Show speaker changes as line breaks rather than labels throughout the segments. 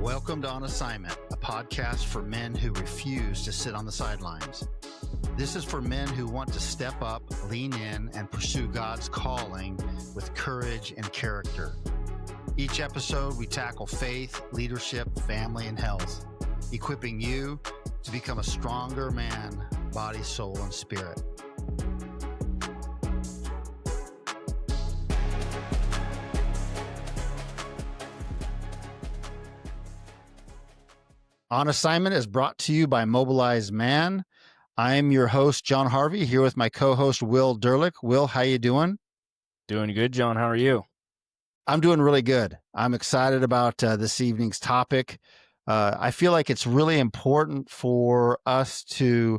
Welcome to On Assignment, a podcast for men who refuse to sit on the sidelines. This is for men who want to step up, lean in, and pursue God's calling with courage and character. Each episode, we tackle faith, leadership, family, and health, equipping you to become a stronger man, body, soul, and spirit. On Assignment is brought to you by Mobilize Man. I'm your host, John Harvey, here with my co-host, Will Derlick. Will, how you doing?
Doing good, John. How are you?
I'm doing really good. I'm excited about this evening's topic. I feel like it's really important for us to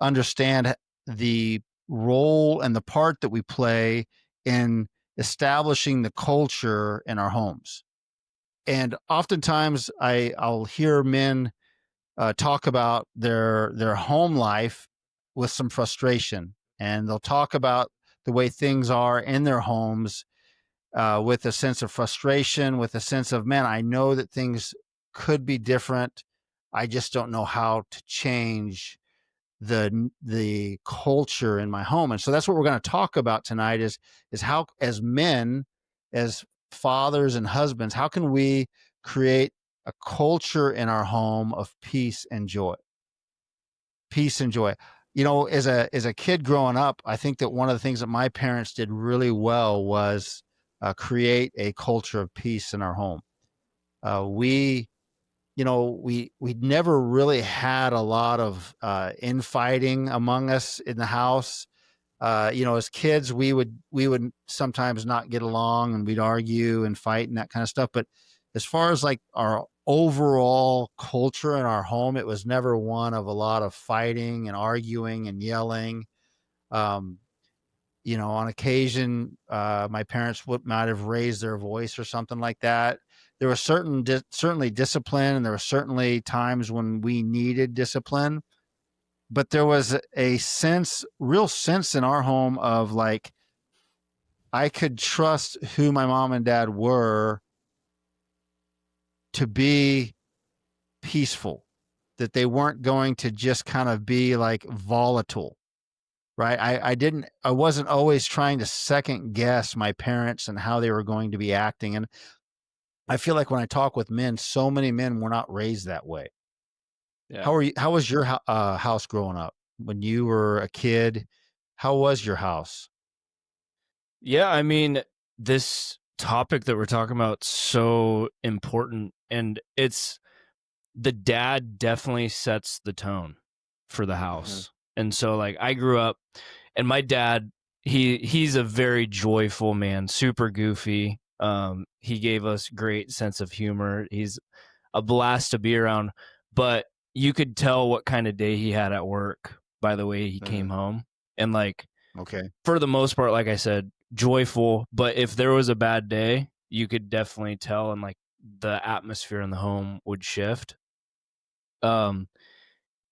understand the role and the part that we play in establishing the culture in our homes. And oftentimes I'll hear men talk about their home life with some frustration, and they'll talk about the way things are in their homes with a sense of frustration, with a sense of, man, I know that things could be different. I just don't know how to change the culture in my home. And so that's what we're going to talk about tonight is how, as men, as fathers and husbands, how can we create a culture in our home of peace and joy? Peace and joy. You know, as a kid growing up, I think that one of the things that my parents did really well was create a culture of peace in our home. We never really had a lot of infighting among us in the house. As kids, we would sometimes not get along and we'd argue and fight and that kind of stuff. But as far as like our overall culture in our home, it was never one of a lot of fighting and arguing and yelling. On occasion, my parents might have raised their voice or something like that. There was certainly discipline, and there were certainly times when we needed discipline. But there was a real sense in our home of like, I could trust who my mom and dad were to be peaceful, that they weren't going to just kind of be like volatile, right? I wasn't always trying to second guess my parents and how they were going to be acting. And I feel like when I talk with men, so many men were not raised that way. Yeah. How was your house growing up when you were a kid? How was your house?
Yeah, I mean, this topic that we're talking about is so important, and it's the dad definitely sets the tone for the house. Mm-hmm. And so like I grew up, and my dad, he's a very joyful man, super goofy. He gave us great sense of humor. He's a blast to be around, but you could tell what kind of day he had at work by the way he came home. And like,
okay,
for the most part, like I said, joyful, but if there was a bad day, you could definitely tell, and like the atmosphere in the home would shift. And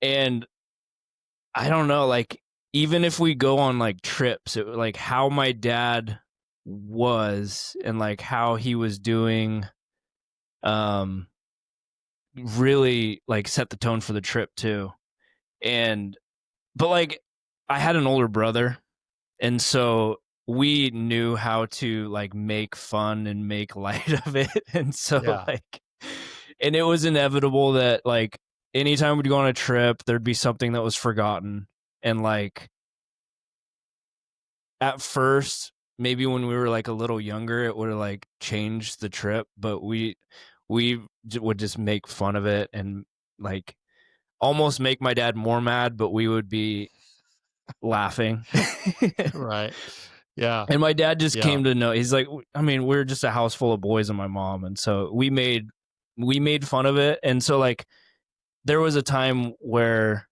I don't know, like even if we go on like trips, it like how my dad was and like how he was doing, really like set the tone for the trip too. But like I had an older brother, and so we knew how to like make fun and make light of it. And so and it was inevitable that like anytime we'd go on a trip, there'd be something that was forgotten. And like at first, maybe when we were like a little younger, it would have like changed the trip, but we would just make fun of it and like almost make my dad more mad, but we would be laughing.
Right. Yeah.
And my dad just came to know, he's like, I mean, we're just a house full of boys and my mom. And so we made fun of it. And so like there was a time where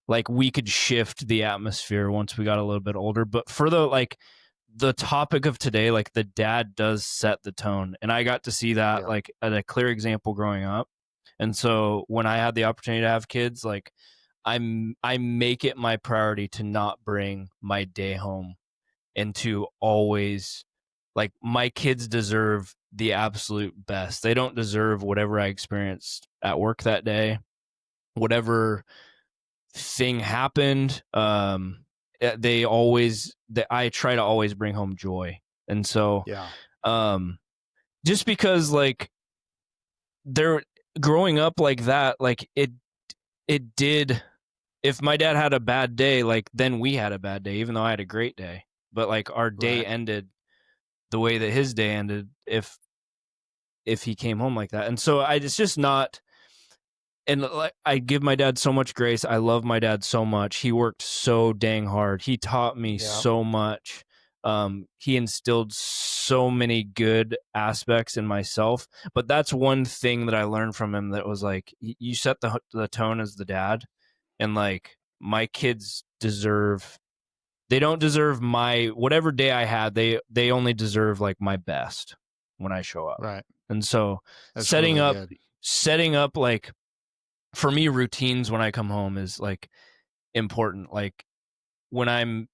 like we could shift the atmosphere once we got a little bit older. But for the topic of today, like the dad does set the tone. And I got to see that like at a clear example growing up. And so when I had the opportunity to have kids, like I make it my priority to not bring my day home, and to always like my kids deserve the absolute best. They don't deserve whatever I experienced at work that day, whatever thing happened. I try to always bring home joy. And so,
Yeah.
um, just because like they're growing up like that, like it did, if my dad had a bad day, like then we had a bad day, even though I had a great day. But like our day
Right.
ended the way that his day ended if he came home like that. And so it's just not, and like I give my dad so much grace. I love my dad so much. He worked so dang hard. He taught me
Yeah.
so much. He instilled so many good aspects in myself. But that's one thing that I learned from him, that was like, you set the tone as the dad, and like my kids deserve. They don't deserve my whatever day I had. They only deserve like my best when I show up.
Right.
And so
That's
setting
really
up
good.
setting up like, for me, routines when I come home is like important. Like when I'm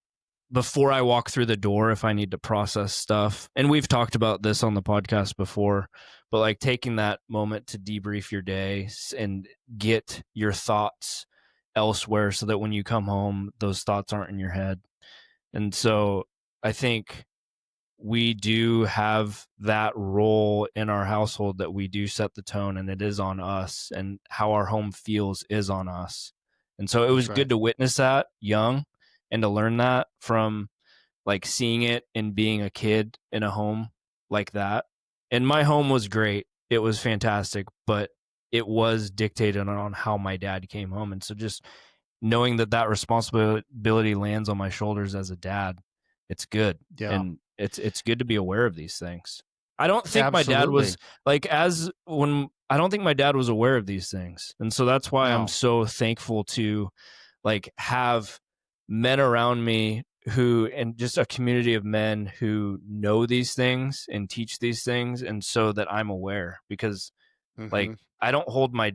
before I walk through the door, if I need to process stuff, and we've talked about this on the podcast before, but like taking that moment to debrief your day and get your thoughts elsewhere, so that when you come home, those thoughts aren't in your head. And so I think we do have that role in our household, that we do set the tone, and it is on us, and how our home feels is on us. And so it
That's
was
right.
good to witness that young, and to learn that from like seeing it and being a kid in a home like that. And my home was great. It was fantastic, but it was dictated on how my dad came home. And so just knowing that that responsibility lands on my shoulders as a dad, it's good.
Yeah.
And it's good to be aware of these things. I don't think my dad was
Absolutely.
like, as when I don't think my dad was aware of these things. And so that's why I'm
No.
so thankful to like have men around me who, and just a community of men who know these things and teach these things, and so that I'm aware. Because like
Hmm.
I don't hold my,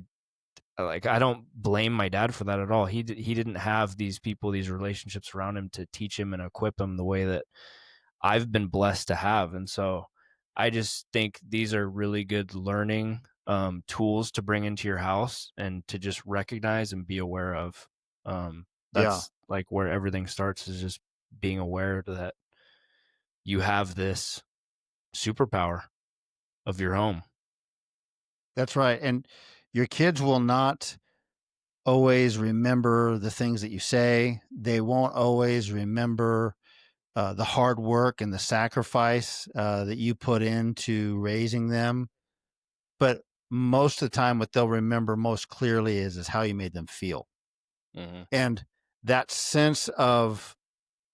like I don't blame my dad for that at all. He didn't have these people, these relationships around him to teach him and equip him the way that I've been blessed to have. And so I just think these are really good learning tools to bring into your house, and to just recognize and be aware of.
Yeah.
That's like where everything starts, is just being aware that you have this superpower of your home.
That's right. And your kids will not always remember the things that you say. They won't always remember the hard work and the sacrifice that you put into raising them. But most of the time, what they'll remember most clearly is how you made them feel.
Mm-hmm.
And that sense of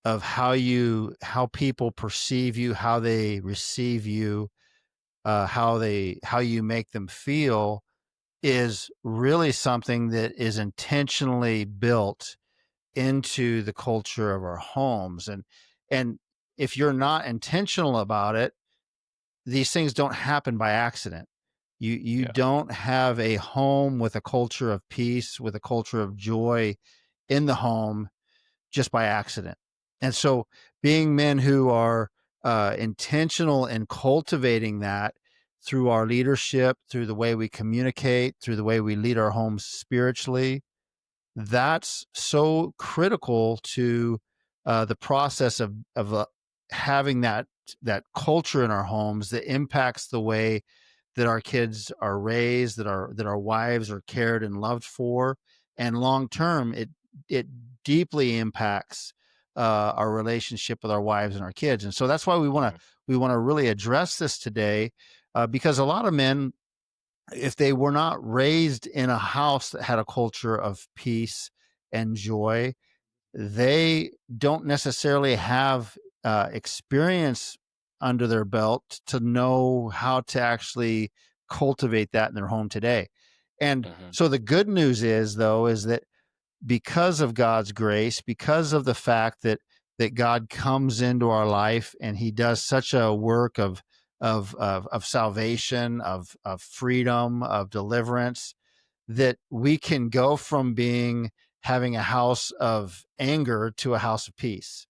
how people perceive you, how they receive you, how you make them feel is really something that is intentionally built into the culture of our homes. And if you're not intentional about it, these things don't happen by accident. You
Yeah.
don't have a home with a culture of peace, with a culture of joy in the home just by accident. And so being men who are intentional in cultivating that through our leadership, through the way we communicate, through the way we lead our homes spiritually, that's so critical to the process of having that culture in our homes that impacts the way that our kids are raised, that our wives are cared and loved for, and long term, it deeply impacts our relationship with our wives and our kids. And so that's why
Mm-hmm.
we want to really address this today, because a lot of men, if they were not raised in a house that had a culture of peace and joy, they don't necessarily have experience under their belt to know how to actually cultivate that in their home today. And
Mm-hmm.
so the good news is, though, is that because of God's grace, because of the fact that God comes into our life and He does such a work of salvation, of freedom, of deliverance, that we can go from having a house of anger to a house of peace.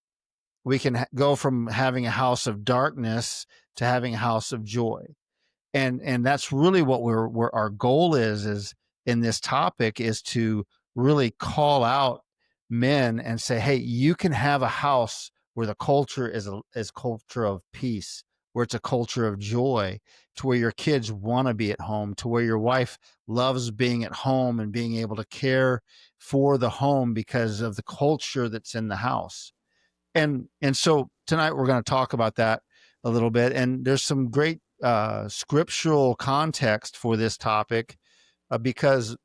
We can go from having a house of darkness to having a house of joy. And that's really what we're our goal is in this topic, is to really call out men and say, hey, you can have a house where the culture is culture of peace, where it's a culture of joy, to where your kids want to be at home, to where your wife loves being at home and being able to care for the home because of the culture that's in the house. And so tonight we're going to talk about that a little bit, and there's some great scriptural context for this topic, because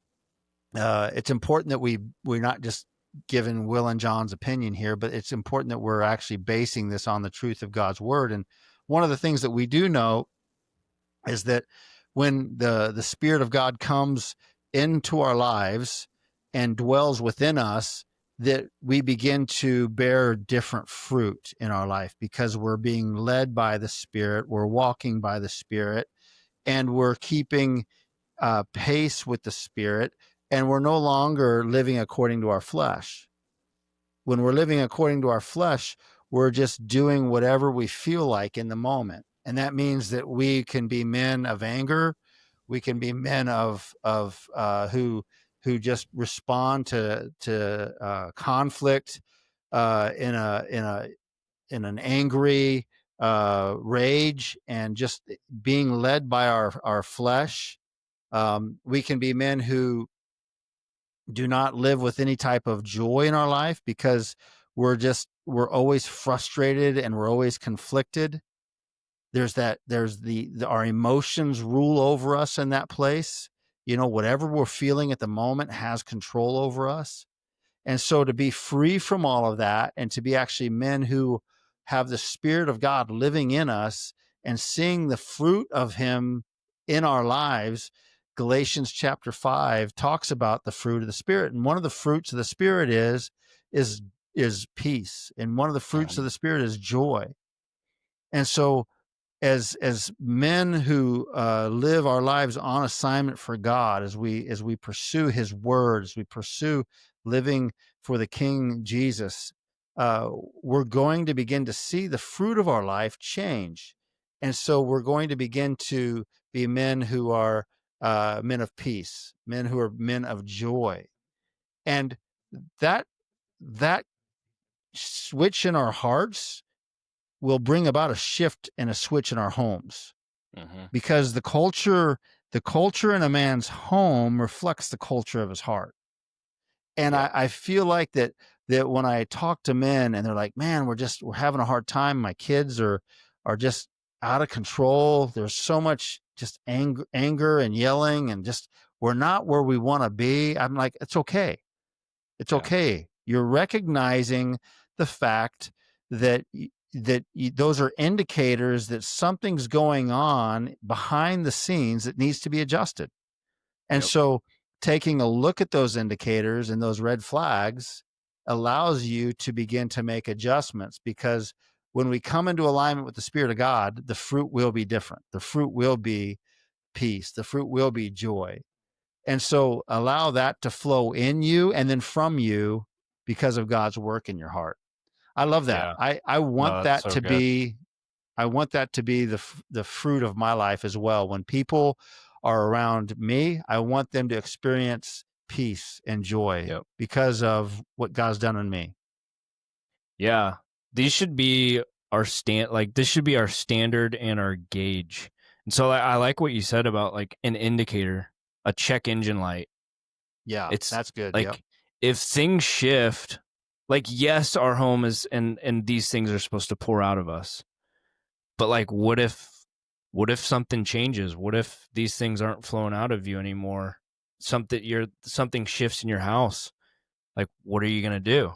it's important that we're not just giving Will and John's opinion here, but it's important that we're actually basing this on the truth of God's word. And one of the things that we do know is that when the Spirit of God comes into our lives and dwells within us, that we begin to bear different fruit in our life, because we're being led by the Spirit, we're walking by the Spirit, and we're keeping pace with the Spirit, and we're no longer living according to our flesh. When we're living according to our flesh, we're just doing whatever we feel like in the moment. And that means that we can be men of anger. We can be men who just respond to conflict in an angry rage, and just being led by our flesh. We can be men who do not live with any type of joy in our life, because we're always frustrated and we're always conflicted. There's our emotions rule over us in that place. Whatever we're feeling at the moment has control over us. And so to be free from all of that, and to be actually men who have the Spirit of God living in us and seeing the fruit of Him in our lives, Galatians chapter 5 talks about the fruit of the Spirit. And one of the fruits of the Spirit is is peace. And one of the fruits of
Mhm.
the Spirit is joy. And so as men who live our lives on assignment for God, as we pursue His word, as we pursue living for the King Jesus, we're going to begin to see the fruit of our life change, and so we're going to begin to be men who are men of peace, men who are men of joy, and that that switch in our hearts will bring about a shift and a switch in our homes,
Mhm.
because the culture in a man's home reflects the culture of his heart. And
Yep.
I feel like that when I talk to men and they're like, man, we're having a hard time, my kids are just out of control, there's so much just anger and yelling, and just we're not where we want to be. I'm like, it's okay. It's
Yeah.
okay. You're recognizing the fact that those are indicators that something's going on behind the scenes that needs to be adjusted. And
Yep.
so taking a look at those indicators and those red flags allows you to begin to make adjustments, because when we come into alignment with the Spirit of God, the fruit will be different. The fruit will be peace. The fruit will be joy. And so allow that to flow in you and then from you, because of God's work in your heart. I love that.
Yeah.
I want
No, that's
that
so
to
good.
be I want that to be the fruit of my life as well. When people are around me, I want them to experience peace and joy
Yep.
because of what God's done in me.
Yeah. These should be this should be our standard and our gauge. And so I like what you said about like an indicator, a check engine light.
Yeah,
It's
that's good. Yep.
like if things shift, like yes, our home is and these things are supposed to pour out of us. But like what if something changes? What if these things aren't flowing out of you anymore? Something shifts in your house. Like what are you going to do?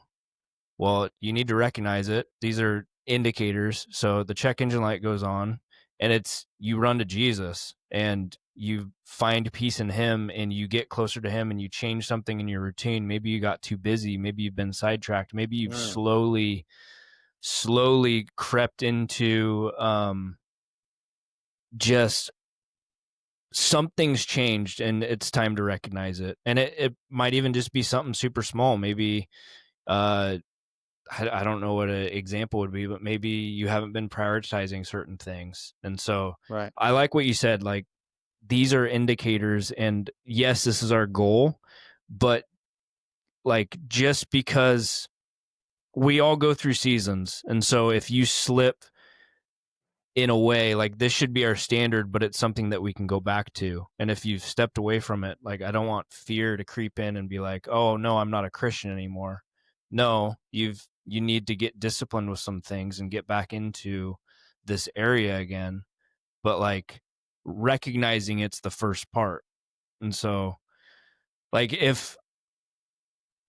Well, you need to recognize it. These are indicators. So the check engine light goes on, and it's you run to Jesus and you find peace in Him, and you get closer to Him, and you change something in your routine. Maybe you got too busy. Maybe you've been sidetracked. Maybe you've
Mm.
slowly crept into just something's changed, and it's time to recognize it. And it might even just be something super small. Maybe uh I don't know what an example would be, but maybe you haven't been prioritizing certain things. And so
Right.
I like what you said, like these are indicators, and yes, this is our goal, but like just because we all go through seasons, and so if you slip in a way, like this should be our standard, but it's something that we can go back to. And if you've stepped away from it, like I don't want fear to creep in and be like, oh no, I'm not a Christian anymore. No, you need to get disciplined with some things and get back into this area again. But like recognizing it's the first part. And so like if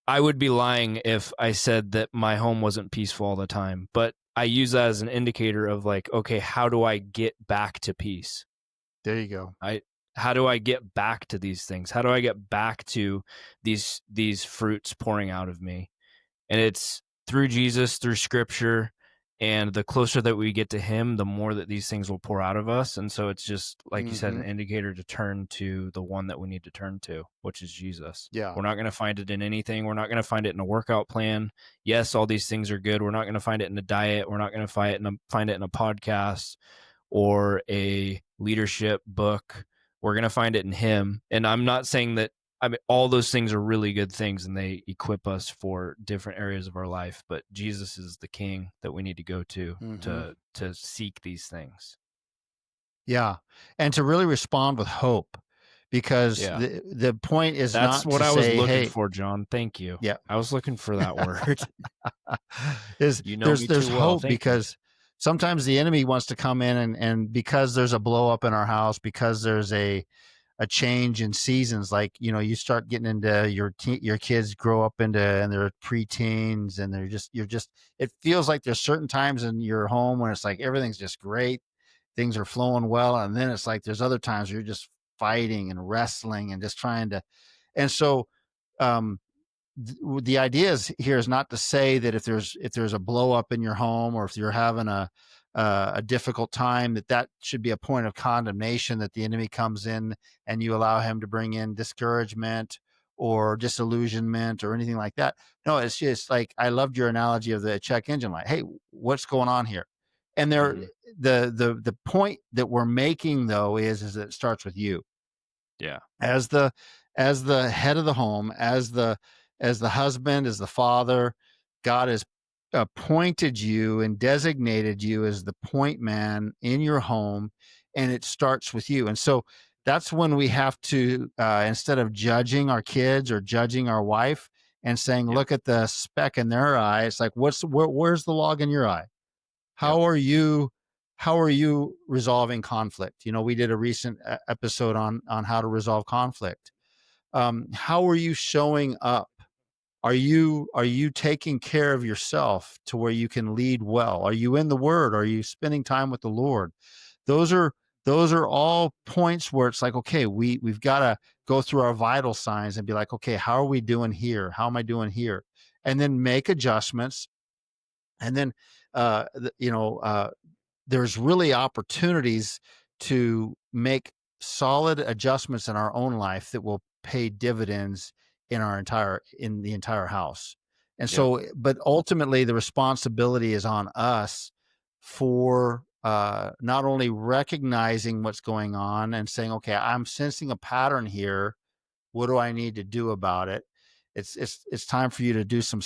I would be lying if I said that my home wasn't peaceful all the time, but I use that as an indicator of like, okay, how do I get back to peace?
There you go.
I How do I get back to these things? How do I get back to these fruits pouring out of me? And it's through Jesus, through scripture, and the closer that we get to him, the more that these things will pour out of us. And so it's just like you said,
Hmm.
an indicator to turn to the one that we need to turn to, which is Jesus.
Yeah.
We're not going to find it in anything. We're not going to find it in a workout plan. Yes, all these things are good. We're not going to find it in a diet. We're not going to find it in a podcast or a leadership book. We're going to find it in him. And I'm not saying that, I mean, all those things are really good things and they equip us for different areas of our life, but Jesus is the king that we need to go to
Hmm.
to seek these things.
Yeah. And to really respond with hope, because
Yeah.
the point is
That's
not
what
to
I was
say,
looking
hey,
for, John. Thank you.
yeah,
I was looking for that word.
is
You know me
there's
too well.
hope,
Thank you.
because sometimes the enemy wants to come in, and because there's a blow up in our house, because there's a change in seasons, like, you start getting into your kids grow up into, and they're preteens, and you're just, it feels like there's certain times in your home when it's like everything's just great, things are flowing well, and then it's like there's other times where you're just fighting and wrestling and just trying to. And so um the idea is here is not to say that if there's a blow up in your home, or if you're having a difficult time, that should be a point of condemnation, that the enemy comes in and you allow him to bring in discouragement or disillusionment or anything like that. No, it's just like, I loved your analogy of the check engine light. Hey, what's going on here? And
Hmm.
the point that we're making, though, is that it starts with you
Yeah.
as the head of the home, as the husband, as the father. God has appointed you and designated you as the point man in your home, and it starts with you. And so that's when we have to, instead of judging our kids or judging our wife and saying,
Yep.
look at the speck in their eye, it's like, where's the log in your eye?
Yep.
How are you resolving conflict? We did a recent episode on how to resolve conflict. How are you showing up? Are you taking care of yourself to where you can lead well? Are you in the word? Are you spending time with the Lord? Those are those are all points where it's like, okay, we've got to go through our vital signs and be like, okay, how are we doing here? How am I doing here? And then make adjustments. And then uh th- you know there's really opportunities to make solid adjustments in our own life that will pay dividends in the entire house. And
Yep.
so, but ultimately the responsibility is on us for not only recognizing what's going on and saying, okay, I'm sensing a pattern here, what do I need to do about it? It's time for you to do some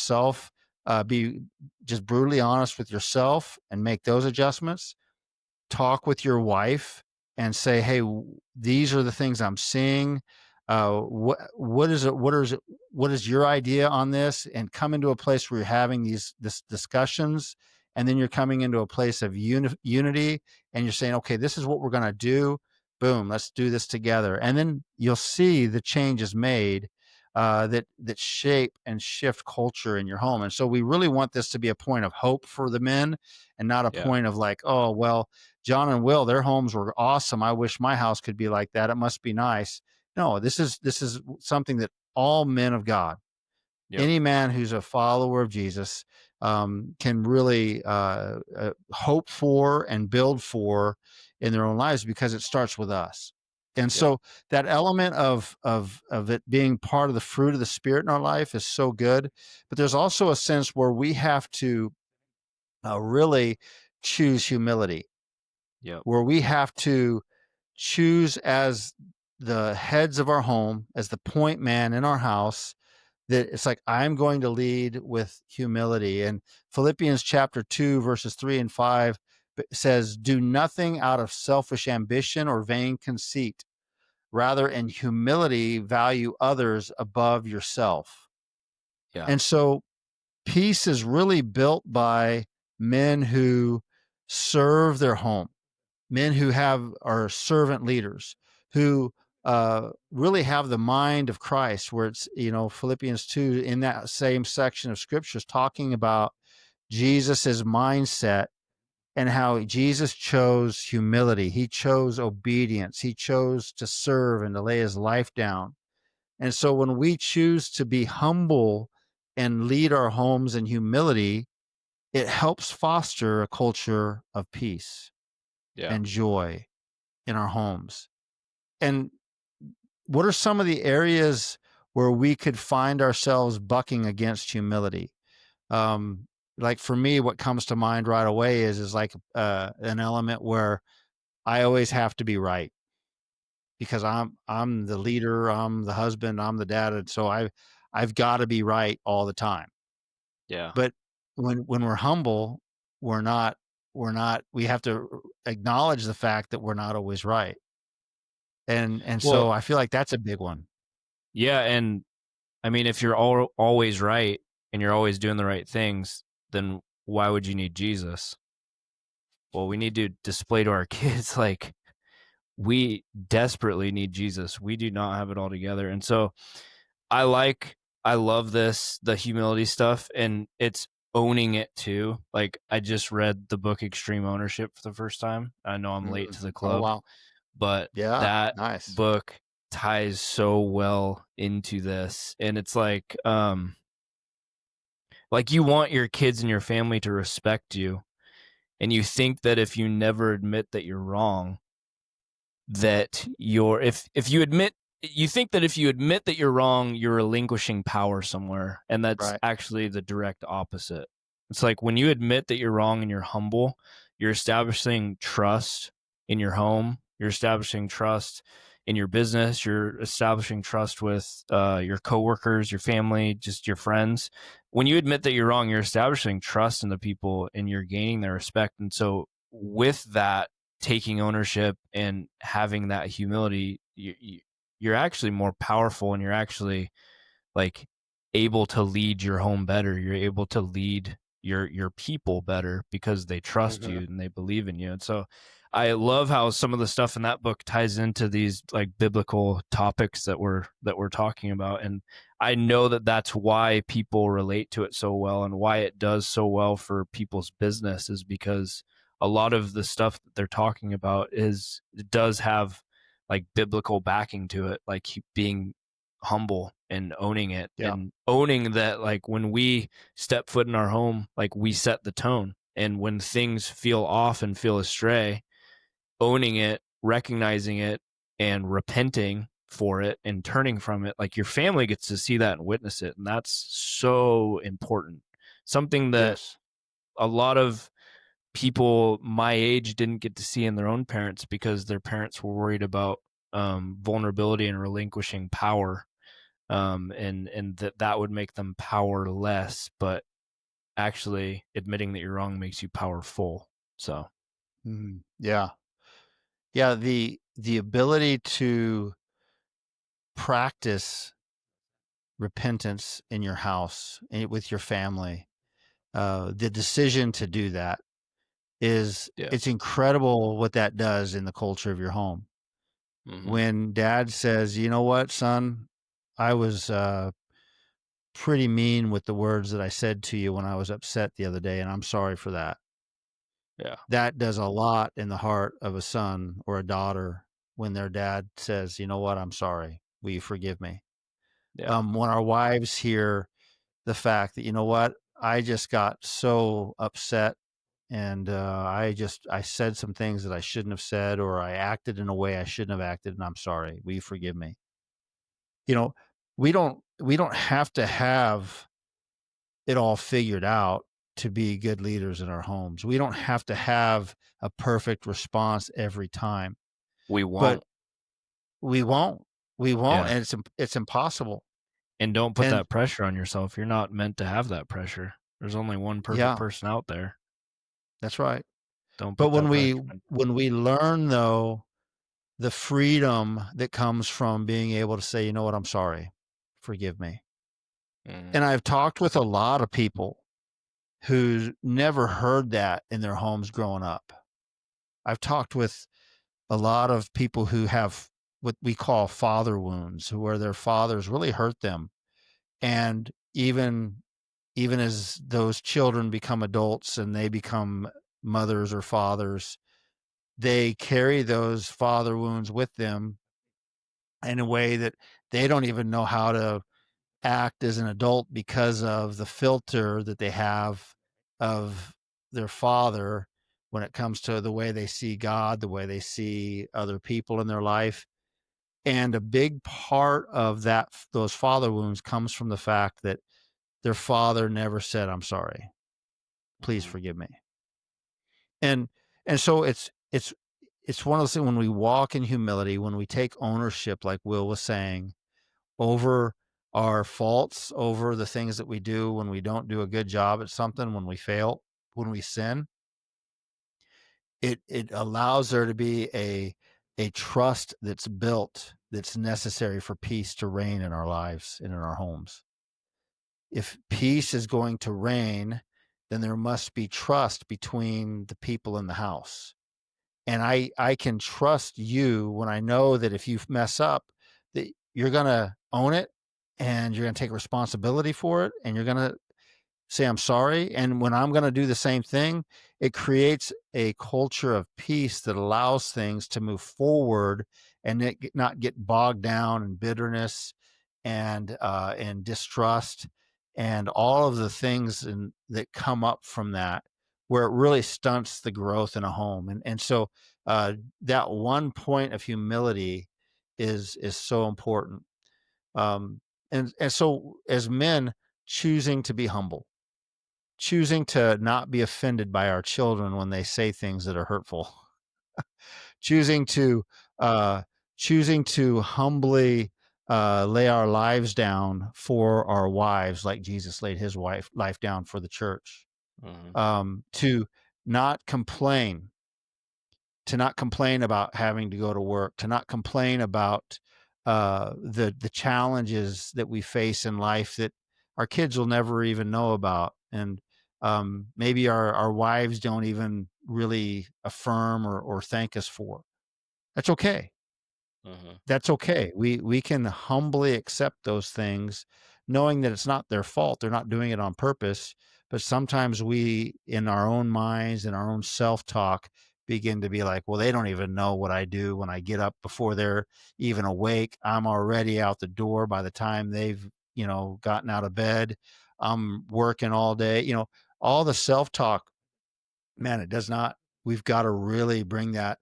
be just brutally honest with yourself and make those adjustments. Talk with your wife and say, "Hey, these are the things I'm seeing. What is it? What is your idea on this?" And come into a place where you're having this discussions, and then you're coming into a place of unity, and you're saying, "Okay, this is what we're going to do. Boom, let's do this together." And then you'll see the changes made, that shape and shift culture in your home. And so we really want this to be a point of hope for the men, and not a
Yeah.
point of like, "Oh, well, John and Will, their homes were awesome. I wish my house could be like that. It must be nice." No, this is something that all men of God,
Yep.
any man who's a follower of Jesus, can really hope for and build for in their own lives, because it starts with us. And
Yeah.
so that element of it being part of the fruit of the spirit in our life is so good. But there's also a sense where we have to really choose humility,
Yep.
where we have to choose as the heads of our home, as the point man in our house, that it's like, I'm going to lead with humility. And Philippians chapter 2, verses 3 and 5 says, do nothing out of selfish ambition or vain conceit. Rather, in humility, value others above yourself.
Yeah.
And so peace is really built by men who serve their home, men who are servant leaders, who really have the mind of Christ, where it's, Philippians 2 in that same section of scriptures talking about Jesus's mindset and how Jesus chose humility. He chose obedience. He chose to serve and to lay his life down. And so when we choose to be humble and lead our homes in humility, it helps foster a culture of peace
Yeah.
and joy in our homes. And what are some of the areas where we could find ourselves bucking against humility? Um, like for me, what comes to mind right away is like an element where I always have to be right because I'm the leader, I'm the husband, I'm the dad, and so I've got to be right all the time.
Yeah.
But when we're humble, we have to acknowledge the fact that we're not always right. And
Well,
so I feel like that's a big one.
yeah, and I mean, if you're always right and you're always doing the right things, then why would you need Jesus? Well, we need to display to our kids like we desperately need Jesus. We do not have it all together. And so I like I love the humility stuff, and it's owning it too. Like I just read the book Extreme Ownership for the first time. I know I'm late
Mm.
to the
Oh,
club,
wow.
but
Yeah,
that
nice.
book ties so well into this. And it's like you want your kids and your family to respect you, and you think that if you never admit that you're wrong, that you're if you admit you think that if you admit that you're wrong, you're relinquishing power somewhere, and that's
Right.
actually the direct opposite. It's like when you admit that you're wrong and you're humble, you're establishing trust in your home, you're establishing trust in your business, you're establishing trust with your coworkers, your family, just your friends. When you admit that you're wrong, you're establishing trust in the people and you're gaining their respect. And so with that, taking ownership and having that humility, you're actually more powerful, and you're actually like able to lead your home better. You're able to lead your people better because they trust you
Mhm.
and they believe in you. And so I love how some of the stuff in that book ties into these like biblical topics that we're talking about. And I know that that's why people relate to it so well, and why it does so well for people's business is because a lot of the stuff that they're talking about is it does have like biblical backing to it, like being humble and owning it,
Yeah.
and owning that like when we step foot in our home, like we set the tone. And when things feel off and feel astray, owning it, recognizing it, and repenting for it and turning from it, like your family gets to see that and witness it. And that's so important. Something that
Yes.
a lot of people my age didn't get to see in their own parents because their parents were worried about vulnerability and relinquishing power, and that would make them powerless, but actually admitting that you're wrong makes you powerful. So
Mhm. Yeah. Yeah, the ability to practice repentance in your house, with your family, the decision to do that
yeah.
it's incredible what that does in the culture of your home.
Hmm.
When dad says, "You know what, son? I was, pretty mean with the words that I said to you when I was upset the other day, and I'm sorry for that."
Yeah.
That does a lot in the heart of a son or a daughter when their dad says, "You know what? I'm sorry. Will you forgive me?"
Yeah.
When our wives hear the fact that, "You know what? I just got so upset and I said some things that I shouldn't have said, or I acted in a way I shouldn't have acted, and I'm sorry. Will you forgive me? You know, we don't have to have it all figured out to be good leaders in our homes. We don't have to have a perfect response every time,
We
but
won't.
we won't. We won't,
Yeah.
and it's impossible.
And don't put
And
that pressure on yourself. You're not meant to have that pressure. There's only one perfect
yeah,
person out there.
that's right.
Don't
But
put that pressure on.
when we learn though the freedom that comes from being able to say, you know what, I'm sorry, forgive me.
Mhm.
And I've talked with a lot of people who never heard that in their homes growing up. I've talked with a lot of people who have what we call father wounds, who where their fathers really hurt them. And even as those children become adults and they become mothers or fathers, they carry those father wounds with them in a way that they don't even know how to act as an adult because of the filter that they have of their father when it comes to the way they see God, the way they see other people in their life. And a big part of those father wounds comes from the fact that their father never said, I'm sorry, please
Mhm.
forgive me. And and so it's one of those things when we walk in humility, when we take ownership, like Will was saying, over our faults, over the things that we do when we don't do a good job at something, when we fail, when we sin, it allows there to be a trust that's built that's necessary for peace to reign in our lives and in our homes. If peace is going to reign, then there must be trust between the people in the house. And I can trust you when I know that if you mess up, that you're gonna own it and you're gonna take responsibility for it and you're gonna say I'm sorry. And when I'm gonna do the same thing, it creates a culture of peace that allows things to move forward and not get bogged down in bitterness and distrust and all of the things that come up from that, where it really stunts the growth in a home. And so uh, that one point of humility is so important. Um, and so as men, choosing to be humble, choosing to not be offended by our children when they say things that are hurtful, choosing to uh, choosing to humbly lay our lives down for our wives, like Jesus laid his life down for the church.
Mhm.
To not complain, to not complain about having to go to work, to not complain about the challenges that we face in life that our kids will never even know about, and maybe our wives don't even really affirm or thank us for. That's okay.
Mhm.
That's okay. We can humbly accept those things, knowing that it's not their fault. They're not doing it on purpose. But sometimes we, in our own minds and our own self-talk, begin to be like, well, they don't even know what I do when I get up before they're even awake. I'm already out the door by the time they've, gotten out of bed. I'm working all day. All the self-talk, man, it does not. We've got to really bring that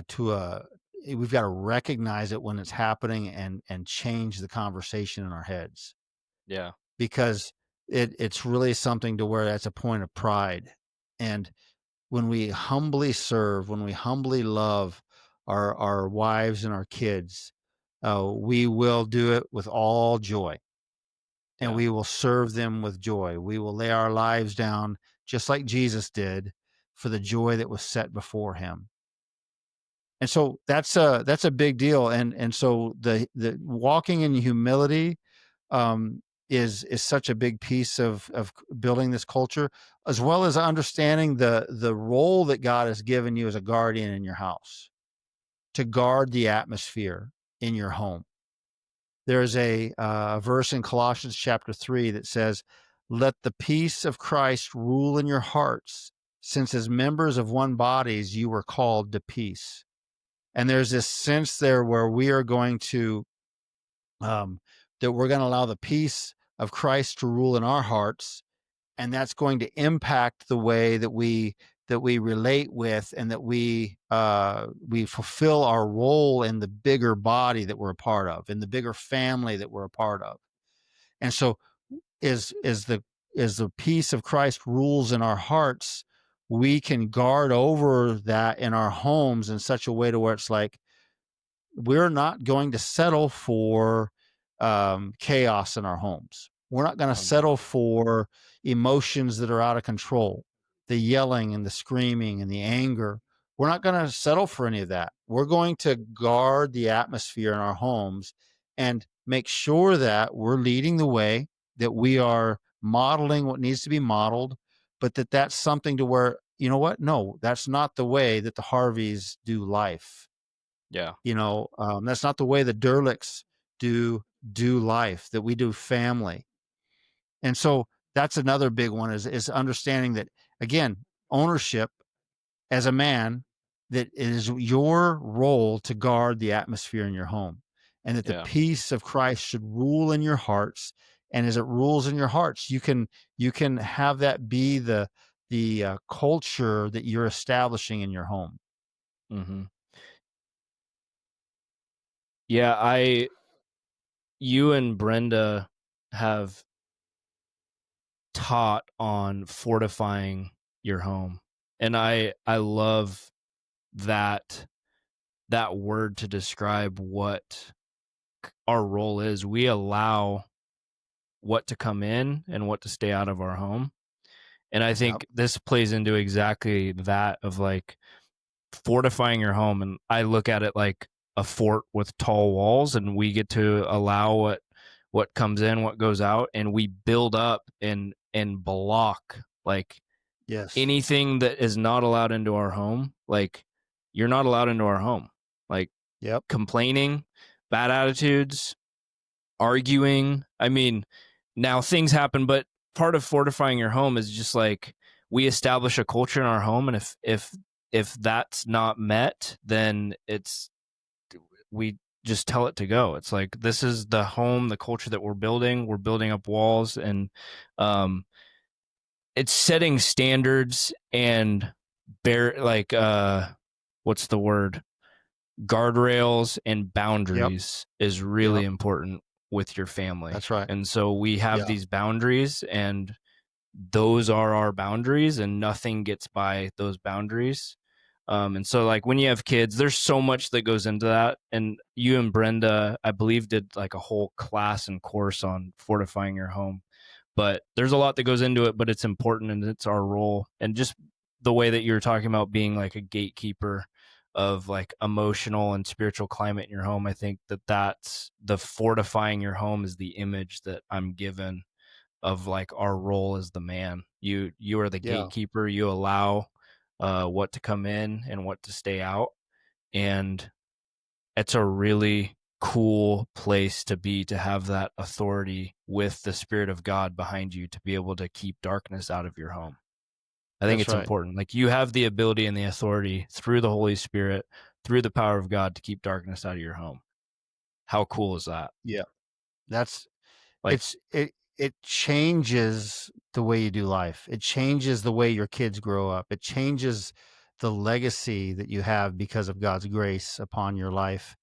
to a. We've got to recognize it when it's happening and change the conversation in our heads,
Yeah.
because it's really something to where that's a point of pride. And when we humbly serve, when we humbly love our wives and our kids, we will do it with all joy, and
Yeah.
we will serve them with joy. We will lay our lives down just like Jesus did for the joy that was set before him. And so that's a big deal. And so the walking in humility um, is such a big piece of building this culture, as well as understanding the role that God has given you as a guardian in your house to guard the atmosphere in your home. There's a verse in Colossians chapter 3 that says, let the peace of Christ rule in your hearts, since as members of one bodies you were called to peace. And there's this sense there where we are going to um, that we're going to allow the peace of Christ to rule in our hearts, and that's going to impact the way that we relate with, and that we fulfill our role in the bigger body that we're a part of, in the bigger family that we're a part of. And so is the as the peace of Christ rules in our hearts, we can guard over that in our homes in such a way to where it's like, we're not going to settle for chaos in our homes. We're not going to
Amen.
settle for emotions that are out of control, the yelling and the screaming and the anger. We're not going to settle for any of that. We're going to guard the atmosphere in our homes and make sure that we're leading the way, that we are modeling what needs to be modeled, but that's something to where, you know what? No, that's not the way that the Harveys do life.
Yeah.
That's not the way the Derlicks do life, that we do family. And so that's another big one, is understanding that, again, ownership as a man, that it is your role to guard the atmosphere in your home, and that the
Yeah.
peace of Christ should rule in your hearts. And as it rules in your hearts, you can have that be the culture that you're establishing in your home.
Hmm. Yeah. You and Brenda have taught on fortifying your home. And I love that word to describe what our role is. We allow what to come in and what to stay out of our home. And I
Yep.
think this plays into exactly that, of like fortifying your home. And I look at it like a fort with tall walls, and we get to allow what comes in, what goes out, and we build up and block like
Yes.
anything that is not allowed into our home. Like, you're not allowed into our home. Like
Yep.
complaining, bad attitudes, arguing. I mean, now things happen, but part of fortifying your home is just like, we establish a culture in our home, and if that's not met, then we just tell it to go. It's like, this is the home, the culture that we're building. We're building up walls, and um it's setting standards and bear like what's the word, guardrails and
Yep.
boundaries is really
Yep.
important with your family.
That's right.
And so we have
Yeah.
these boundaries, and those are our boundaries, and nothing gets by those boundaries. And so, like, when you have kids, there's so much that goes into that. And you and Brenda, I believe, did like a whole class and course on fortifying your home. But there's a lot that goes into it, but it's important, and it's our role. And just the way that you're talking about being like a gatekeeper of like emotional and spiritual climate in your home, I think that's the fortifying your home is the image that I'm given of like our role as the man. You are the
Yeah.
gatekeeper. You allow what to come in and what to stay out, and it's a really cool place to be, to have that authority with the Spirit of God behind you to be able to keep darkness out of your home. I think
That's
it's
right.
important. Like, you have the ability and the authority through the Holy Spirit, through the power of God, to keep darkness out of your home. How cool is that?
Yeah. That's
Like,
it changes the way you do life. It changes the way your kids grow up. It changes the legacy that you have because of God's grace upon your life,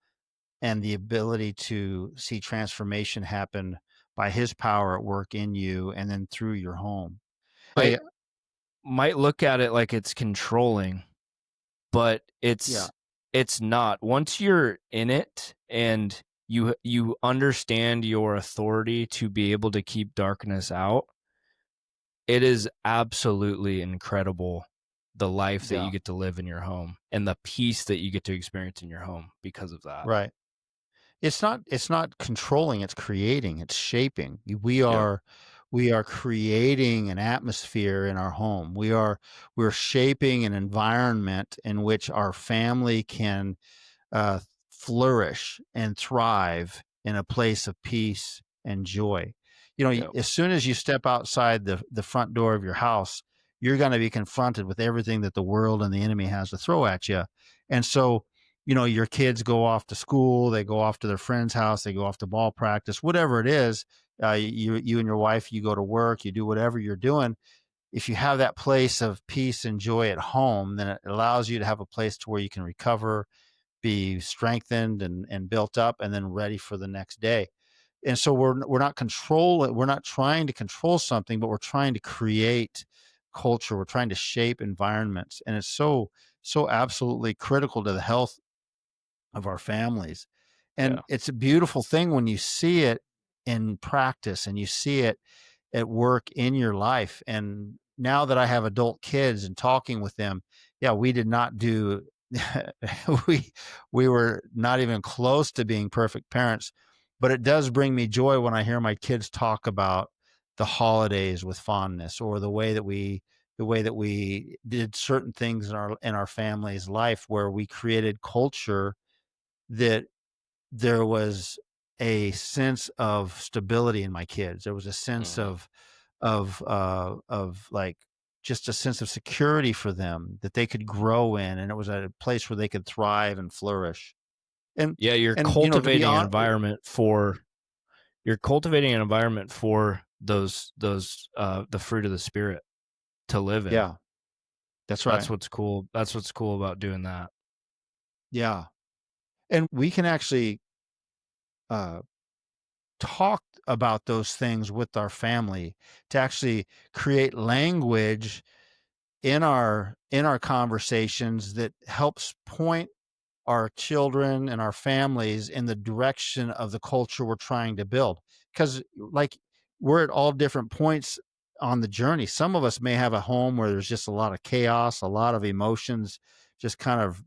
and the ability to see transformation happen by his power at work in you and then through your home.
might
Hey,
might look at it like it's controlling, but
yeah,
it's not. Once you're in it and you understand your authority to be able to keep darkness out, it is absolutely incredible, the life that
yeah,
you get to live in your home and the peace that you get to experience in your home because of that.
right. It's not controlling, it's creating, it's shaping.
Yeah.
We are creating an atmosphere in our home. We're shaping an environment in which our family can uh, flourish and thrive in a place of peace and joy.
Yeah.
As soon as you step outside the front door of your house, you're going to be confronted with everything that the world and the enemy has to throw at you. And so, your kids go off to school, they go off to their friend's house, they go off to ball practice, whatever it is. You and your wife, you go to work, you do whatever you're doing. If you have that place of peace and joy at home, then it allows you to have a place to where you can recover, be strengthened and built up, and then ready for the next day. And so we're not trying to control something, but we're trying to create culture. We're trying to shape environments, and it's so absolutely critical to the health of our families. And
Yeah.
it's a beautiful thing when you see it in practice and you see it at work in your life. And now that I have adult kids and talking with them, yeah, we did not do we we were not even close to being perfect parents, but it does bring me joy when I hear my kids talk about the holidays with fondness, or the way that we did certain things in our family's life where we created culture, that there was a sense of stability in my kids. There was a sense
Hmm.
of like just a sense of security for them that they could grow in, and it was a place where they could thrive and flourish. And
Yeah,
to be on,
you're cultivating an environment for those the fruit of the spirit to live in.
yeah, that's right.
That's what's cool about doing that.
Yeah, and we can actually uh, talk about those things with our family to actually create language in our conversations that helps point our children and our families in the direction of the culture we're trying to build. Because, like, we're at all different points on the journey. Some of us may have a home where there's just a lot of chaos, a lot of emotions, just kind of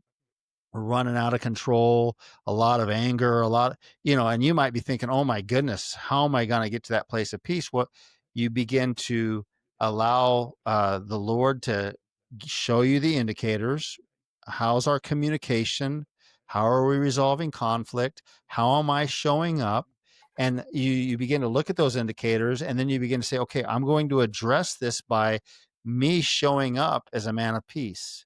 running out of control, a lot of anger, a lot, and you might be thinking, oh my goodness, how am I going to get to that place of peace? Well, you begin to allow the Lord to show you the indicators. How's our communication? How are we resolving conflict? How am I showing up? And you begin to look at those indicators, and then you begin to say, okay, I'm going to address this by me showing up as a man of peace.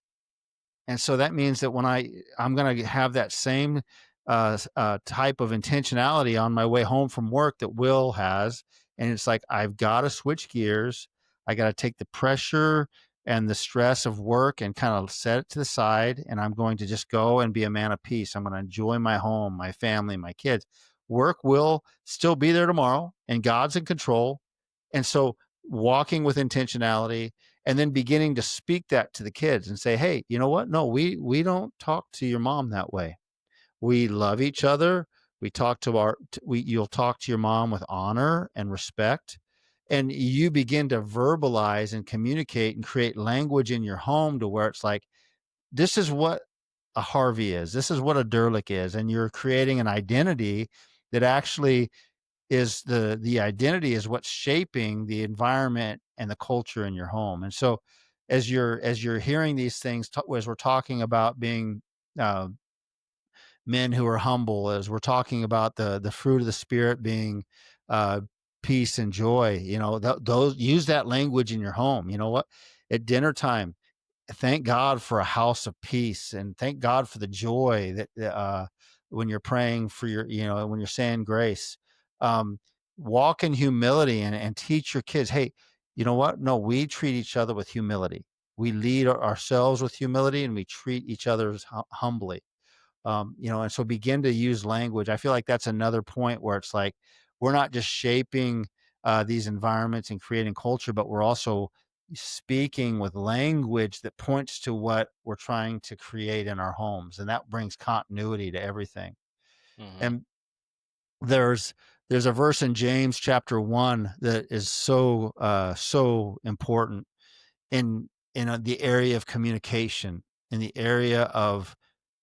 And so that means that when I'm going to have that same type of intentionality on my way home from work that Will has, and it's like I've got to switch gears. I got to take the pressure and the stress of work and kind of set it to the side, and I'm going to just go and be a man of peace. I'm going to enjoy my home, my family, my kids. Work will still be there tomorrow, and God's in control. And so walking with intentionality, and then beginning to speak that to the kids and say, hey, you know what, no, we don't talk to your mom that way. We love each other. We talk to our we You'll talk to your mom with honor and respect, and you begin to verbalize and communicate and create language in your home to where it's like, this is what a Harvey is, this is what a Derlick is, and you're creating an identity that actually is the identity is what's shaping the environment and the culture in your home. And so as you're hearing these things, as we're talking about being uh, men who are humble, as we're talking about the fruit of the spirit being uh, peace and joy, those, use that language in your home. You know what, at dinner time, thank God for a house of peace, and thank God for the joy that when you're praying for when you're saying grace, um, walk in humility, and teach your kids, hey, you know what? No, we treat each other with humility. We lead ourselves with humility, and we treat each other humbly. And so begin to use language. I feel like that's another point where it's like we're not just shaping these environments and creating culture, but we're also speaking with language that points to what we're trying to create in our homes, and that brings continuity to everything.
Hmm.
And there's there's a verse in James chapter 1 that is so important in the area of communication, in the area of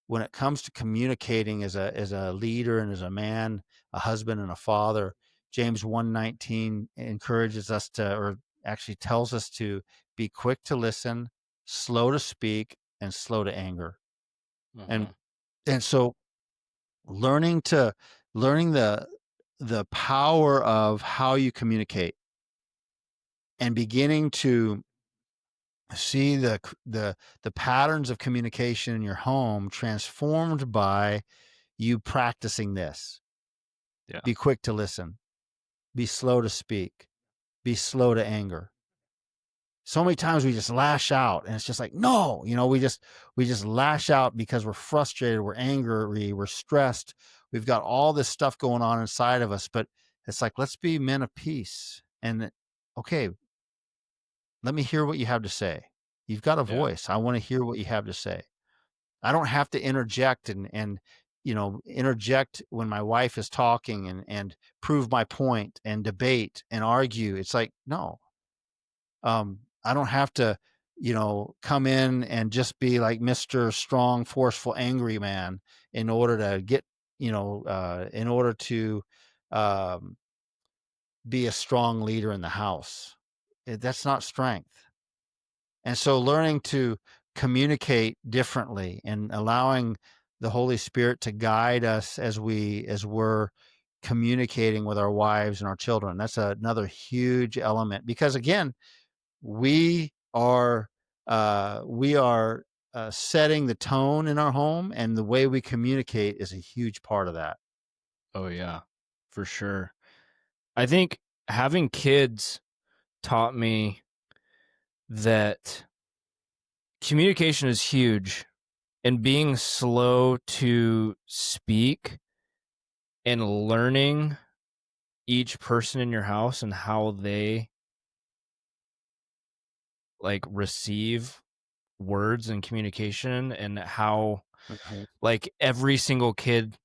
when it comes to communicating as a leader and as a man, a husband and a father. James 1:19 encourages us to, or actually tells us to, be quick to listen, slow to speak, and slow to anger. And
Hmm.
and so learning to learning the power of how you communicate, and beginning to see the patterns of communication in your home transformed by you practicing this.
Yeah.
Be quick to listen. be slow to speak, be slow to anger. So many times we just lash out and it's just like, no, we just lash out because we're frustrated, we're angry, we're stressed. We've got all this stuff going on inside of us, but it's like, let's be men of peace. And okay, let me hear what you have to say. You've got a
Yeah.
voice. I want to hear what you have to say. I don't have to interject and interject when my wife is talking and prove my point and debate and argue. It's like, no, I don't have to, come in and just be like Mr. Strong, forceful, angry man in order to get, in order to um, be a strong leader in the house. That's not strength. And so learning to communicate differently and allowing the Holy Spirit to guide us as we're communicating with our wives and our children. That's another huge element because again, we are setting the tone in our home, and the way we communicate is a huge part of that.
Oh yeah, for sure. I think having kids taught me that communication is huge, and being slow to speak and learning each person in your house and how they like receive words and communication, and how
Mhm.
like every single kid,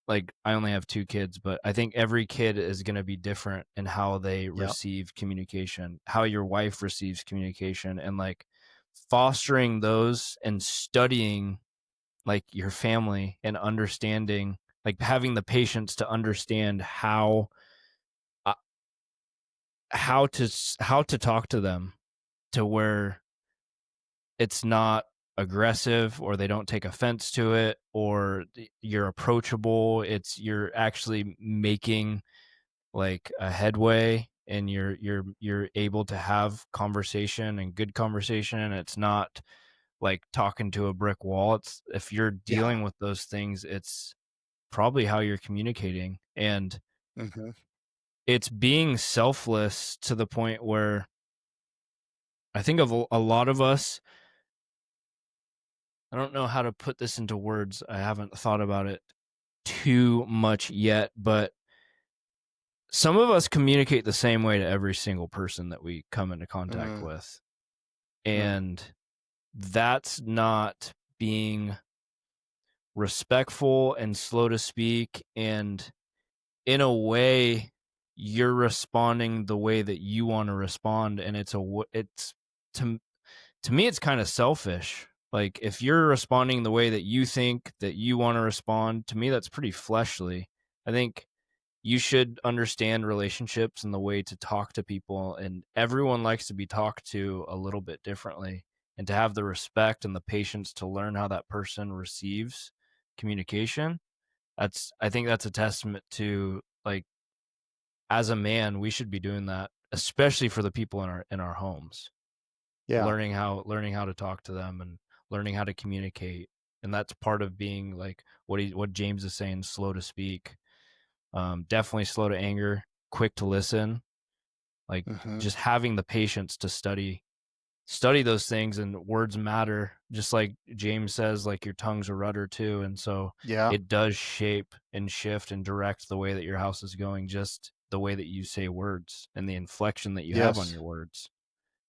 like I only have 2 kids, but I think every kid is going to be different in how they
Yep.
receive communication, how your wife receives communication, and like fostering those and studying like your family and understanding, like having the patience to understand uh, how to talk to them to where it's not aggressive or they don't take offense to it, or you're approachable, it's you're actually making like a headway, and you're able to have conversation and good conversation, and it's not like talking to a brick wall. It's if you're
Yeah.
dealing with those things, it's probably how you're communicating, and
Mhm.
it's being selfless to the point where I think of a lot of us. I don't know how to put this into words. I haven't thought about it too much yet, but some of us communicate the same way to every single person that we come into contact
Mm,
with.
mm,
And that's not being respectful and slow to speak. And in a way, you're responding the way that you want to respond. And it's to, to me, it's kind of selfish. Like if you're responding the way that you think that you want to respond, to me, that's pretty fleshly. I think you should understand relationships and the way to talk to people, and everyone likes to be talked to a little bit differently, and to have the respect and the patience to learn how that person receives communication. That's I think that's a testament to like as a man we should be doing that, especially for the people in our homes,
yeah.
learning how to talk to them and learning how to communicate. And that's part of being like what James is saying, slow to speak. Definitely slow to anger, quick to listen, like
Mhm.
just having the patience to study those things. And words matter, just like James says, like your tongue's a rudder too, and so
Yeah.
it does shape and shift and direct the way that your house is going, just the way that you say words and the inflection that you have on
Yes.
your words.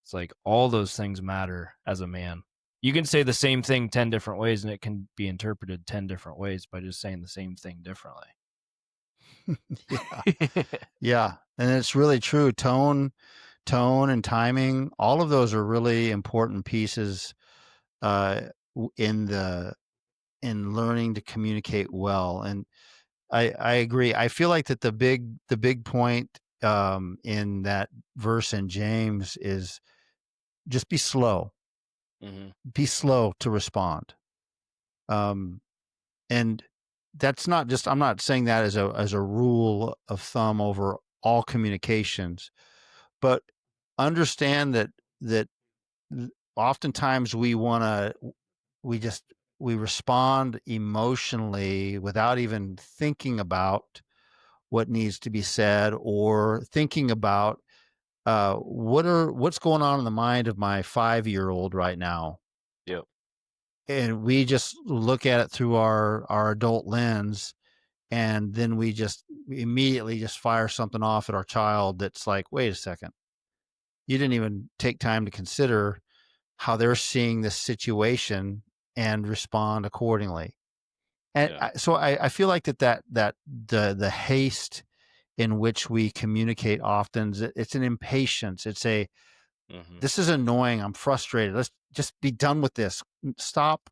It's like all those things matter as a man. You can say the same thing 10 different ways and it can be interpreted 10 different ways by just saying the same thing differently.
Yeah. Yeah. And it's really true. Tone and timing, all of those are really important pieces uh, in learning to communicate well. And I agree. I feel like that the big point in that verse in James is just
Hmm.
be slow to respond. Um, and that's not just, I'm not saying that as a rule of thumb over all communications, but understand that oftentimes we just we respond emotionally without even thinking about what needs to be said, or thinking about what's going on in the mind of my 5-year-old right now.
Yep.
And we just look at it through our adult lens, and then we immediately just fire something off at our child that's like, wait a second, you didn't even take time to consider how they're seeing this situation and respond accordingly. And
Yeah.
I feel like that the haste in which we communicate often, it's an impatience. It's a,
Hmm.
this is annoying. I'm frustrated. Let's just be done with this. Stop,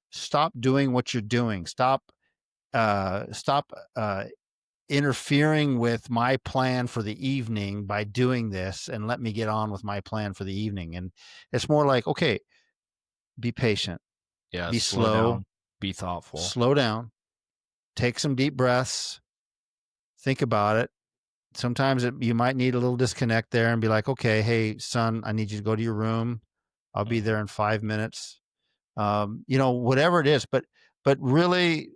stop doing what you're doing. Stop interfering with my plan for the evening by doing this, and let me get on with my plan for the evening. And it's more like, okay, be patient,
Yeah.
be
Slow
slow,
down. Be thoughtful.
slow down, take some deep breaths, think about it. Sometimes you might need a little disconnect there and be like, okay, hey, son, I need you to go to your room. I'll be
Hmm.
there in 5 minutes. Whatever it is, but really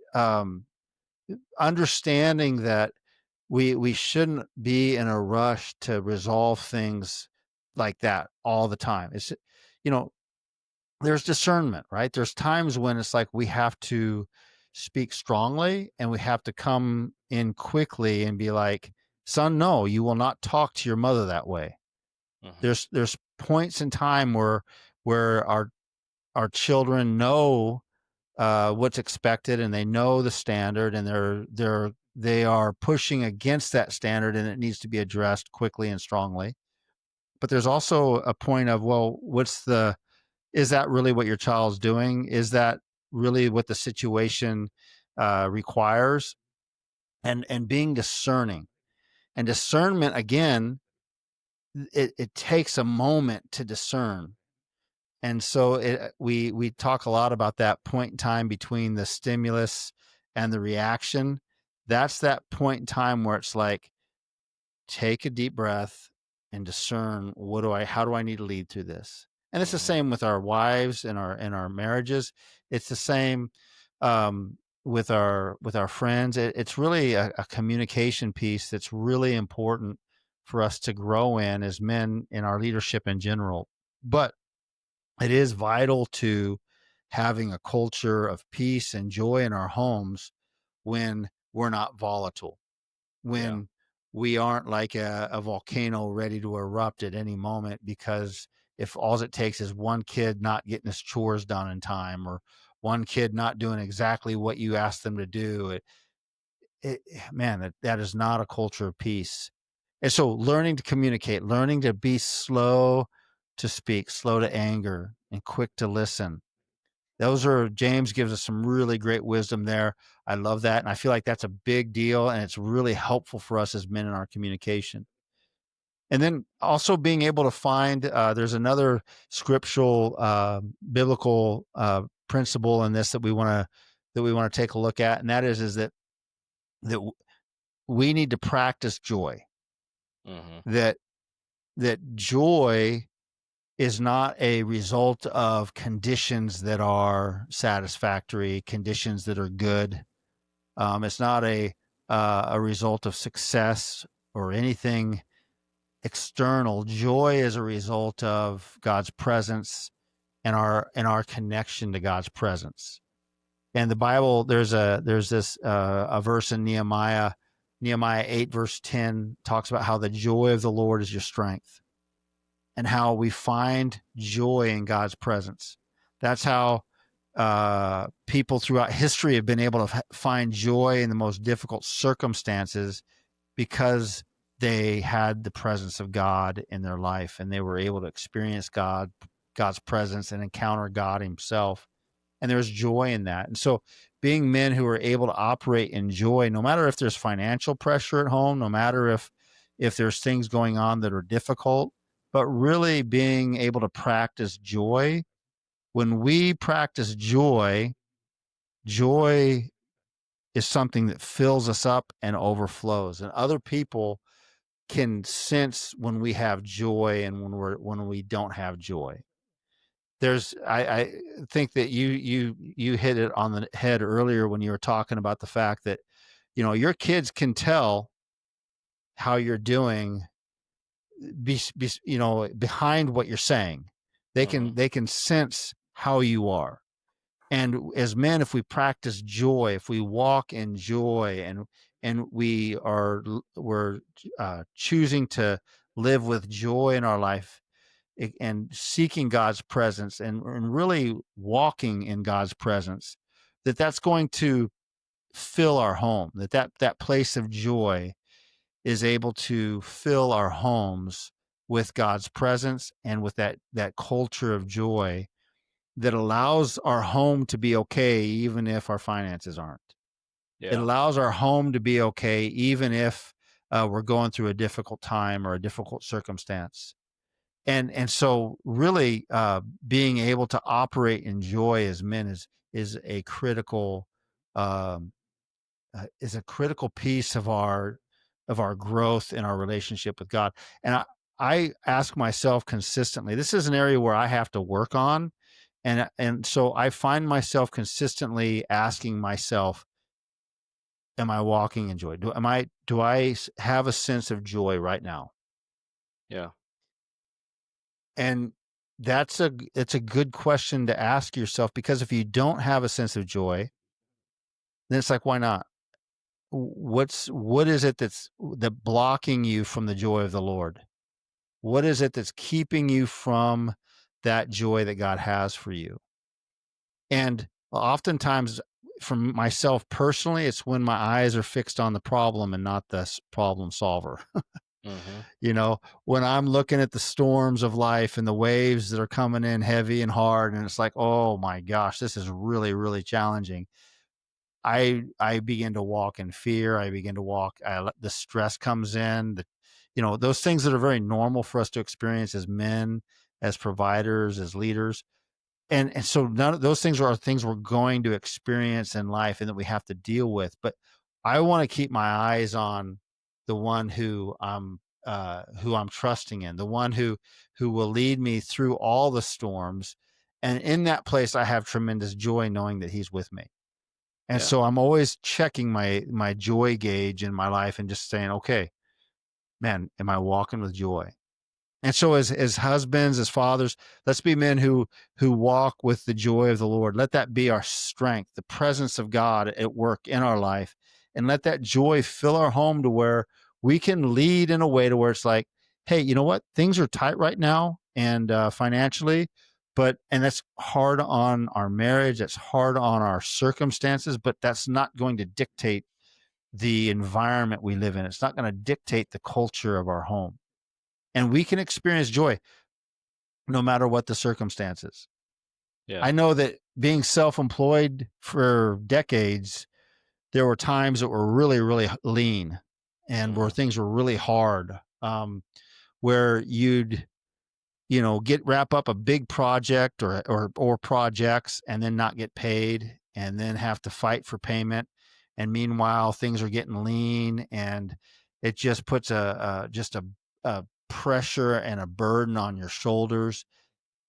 understanding that we shouldn't be in a rush to resolve things like that all the time. It's, you know, there's discernment, right? There's times when it's like we have to speak strongly, and we have to come in quickly and be like, son, no, you will not talk to your mother that way.
Hmm.
There's points in time where our children know what's expected, and they know the standard, and they are pushing against that standard, and it needs to be addressed quickly and strongly. But there's also a point of, well, is that really what your child's doing? Is that really what the situation requires? And being discerning, and discernment, again, it takes a moment to discern. And so we talk a lot about that point in time between the stimulus and the reaction. That's that point in time where it's like, take a deep breath and discern, how do I need to lead through this? And it's the
Hmm.
same with our wives and our marriages. It's the same um, with our friends. It's really a communication piece that's really important for us to grow in as men in our leadership in general. But it is vital to having a culture of peace and joy in our homes when we're not volatile,
Yeah.
when we aren't like a volcano ready to erupt at any moment, because if all it takes is one kid not getting his chores done in time, or one kid not doing exactly what you asked them to do, it man, that is not a culture of peace. And so learning to communicate, learning to be slow to speak, slow to anger, and quick to listen. James gives us some really great wisdom there. I love that. And I feel like that's a big deal, and it's really helpful for us as men in our communication. And then also being able to find, there's another scriptural, biblical principle in this that we want to take a look at. And that is that we need to practice joy,
Hmm.
that, that joy is not a result of conditions that are satisfactory, conditions that are good. It's not a result of success or anything external. Joy is a result of God's presence and our connection to God's presence. And the Bible, there's this a verse in Nehemiah 8 verse 10 talks about how the joy of the Lord is your strength, and how we find joy in God's presence. That's how people throughout history have been able to find joy in the most difficult circumstances, because they had the presence of God in their life, and they were able to experience God's presence, and encounter God himself. And there's joy in that. And so being men who are able to operate in joy, no matter if there's financial pressure at home, no matter if there's things going on that are difficult, but really being able to practice joy. When we practice joy, joy is something that fills us up and overflows. And other people can sense when we have joy and when we don't have joy. I think that you hit it on the head earlier when you were talking about the fact that, your kids can tell how you're doing, behind what you're saying.
Mhm.
They can sense how you are. And as men, if we practice joy, if we walk in joy, and we're choosing to live with joy in our life, and seeking God's presence, and really walking in God's presence, that's going to fill our home, that place of joy is able to fill our homes with God's presence, and with that culture of joy that allows our home to be okay even if our finances aren't. It
Yeah.
allows our home to be okay even if we're going through a difficult time or a difficult circumstance. And so really, being able to operate in joy as men is a critical, um, is a critical piece of our growth in our relationship with God. And I ask myself consistently, this is an area where I have to work on. And so I find myself consistently asking myself, am I walking in joy? Do I have a sense of joy right now?
Yeah.
And it's a good question to ask yourself, because if you don't have a sense of joy, then it's like, why not? What is it that blocking you from the joy of the Lord? What is it that's keeping you from that joy that God has for you? And oftentimes, from myself personally, it's when my eyes are fixed on the problem and not the problem solver.
Mhm.
When I'm looking at the storms of life and the waves that are coming in heavy and hard, and it's like, oh my gosh, this is really, really challenging. I begin to walk in fear. I begin to walk. The stress comes in. Those things that are very normal for us to experience as men, as providers, as leaders. And so none of those things are things we're going to experience in life and that we have to deal with. But I want to keep my eyes on the one who I'm trusting in, the one who will lead me through all the storms. And in that place, I have tremendous joy knowing that he's with me. And
Yeah.
so I'm always checking my joy gauge in my life and just saying, okay, man, am I walking with joy? And so as husbands, as fathers, let's be men who walk with the joy of the Lord. Let that be our strength, the presence of God at work in our life. And let that joy fill our home to where we can lead in a way to where it's like, hey, you know what? Things are tight right now, and financially, and that's hard on our marriage, that's hard on our circumstances, but that's not going to dictate the environment we live in. It's not going to dictate the culture of our home. And we can experience joy no matter what the circumstances.
Yeah.
I know that being self-employed for decades, there were times that were really, really lean, and where
Mhm.
things were really hard, where you'd, get wrap up a big project or projects and then not get paid and then have to fight for payment. And meanwhile, things are getting lean, and it just puts a pressure and a burden on your shoulders.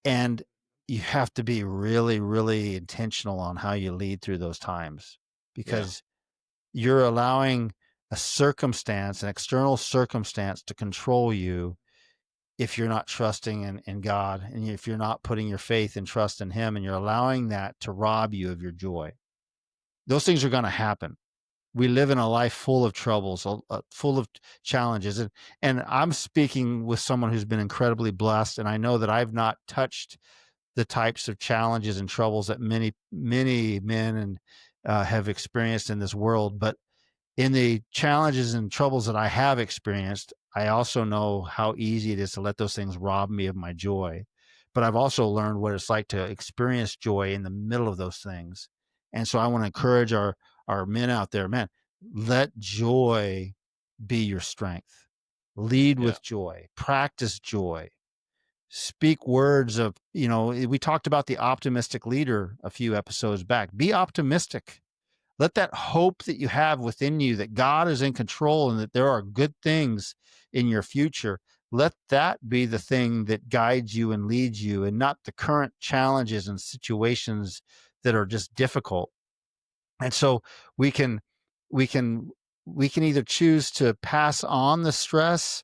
And you have to be really, really intentional on how you lead through those times,
Yeah.
because you're allowing an external circumstance to control you if you're not trusting in God, and if you're not putting your faith and trust in Him, and you're allowing that to rob you of your joy. Those things are going to happen. We live in a life full of troubles, full of challenges. And I'm speaking with someone who's been incredibly blessed. And I know that I've not touched the types of challenges and troubles that many, many men have experienced in this world. But in the challenges and troubles that I have experienced, I also know how easy it is to let those things rob me of my joy. But I've also learned what it's like to experience joy in the middle of those things. And so I want to encourage our men out there, man, let joy be your strength. Lead
Yeah.
with joy, practice joy, speak words of, we talked about the optimistic leader a few episodes back. Be optimistic. Let that hope that you have within you, that God is in control and that there are good things in your future, let that be the thing that guides you and leads you, and not the current challenges and situations that are just difficult. And so we can we can either choose to pass on the stress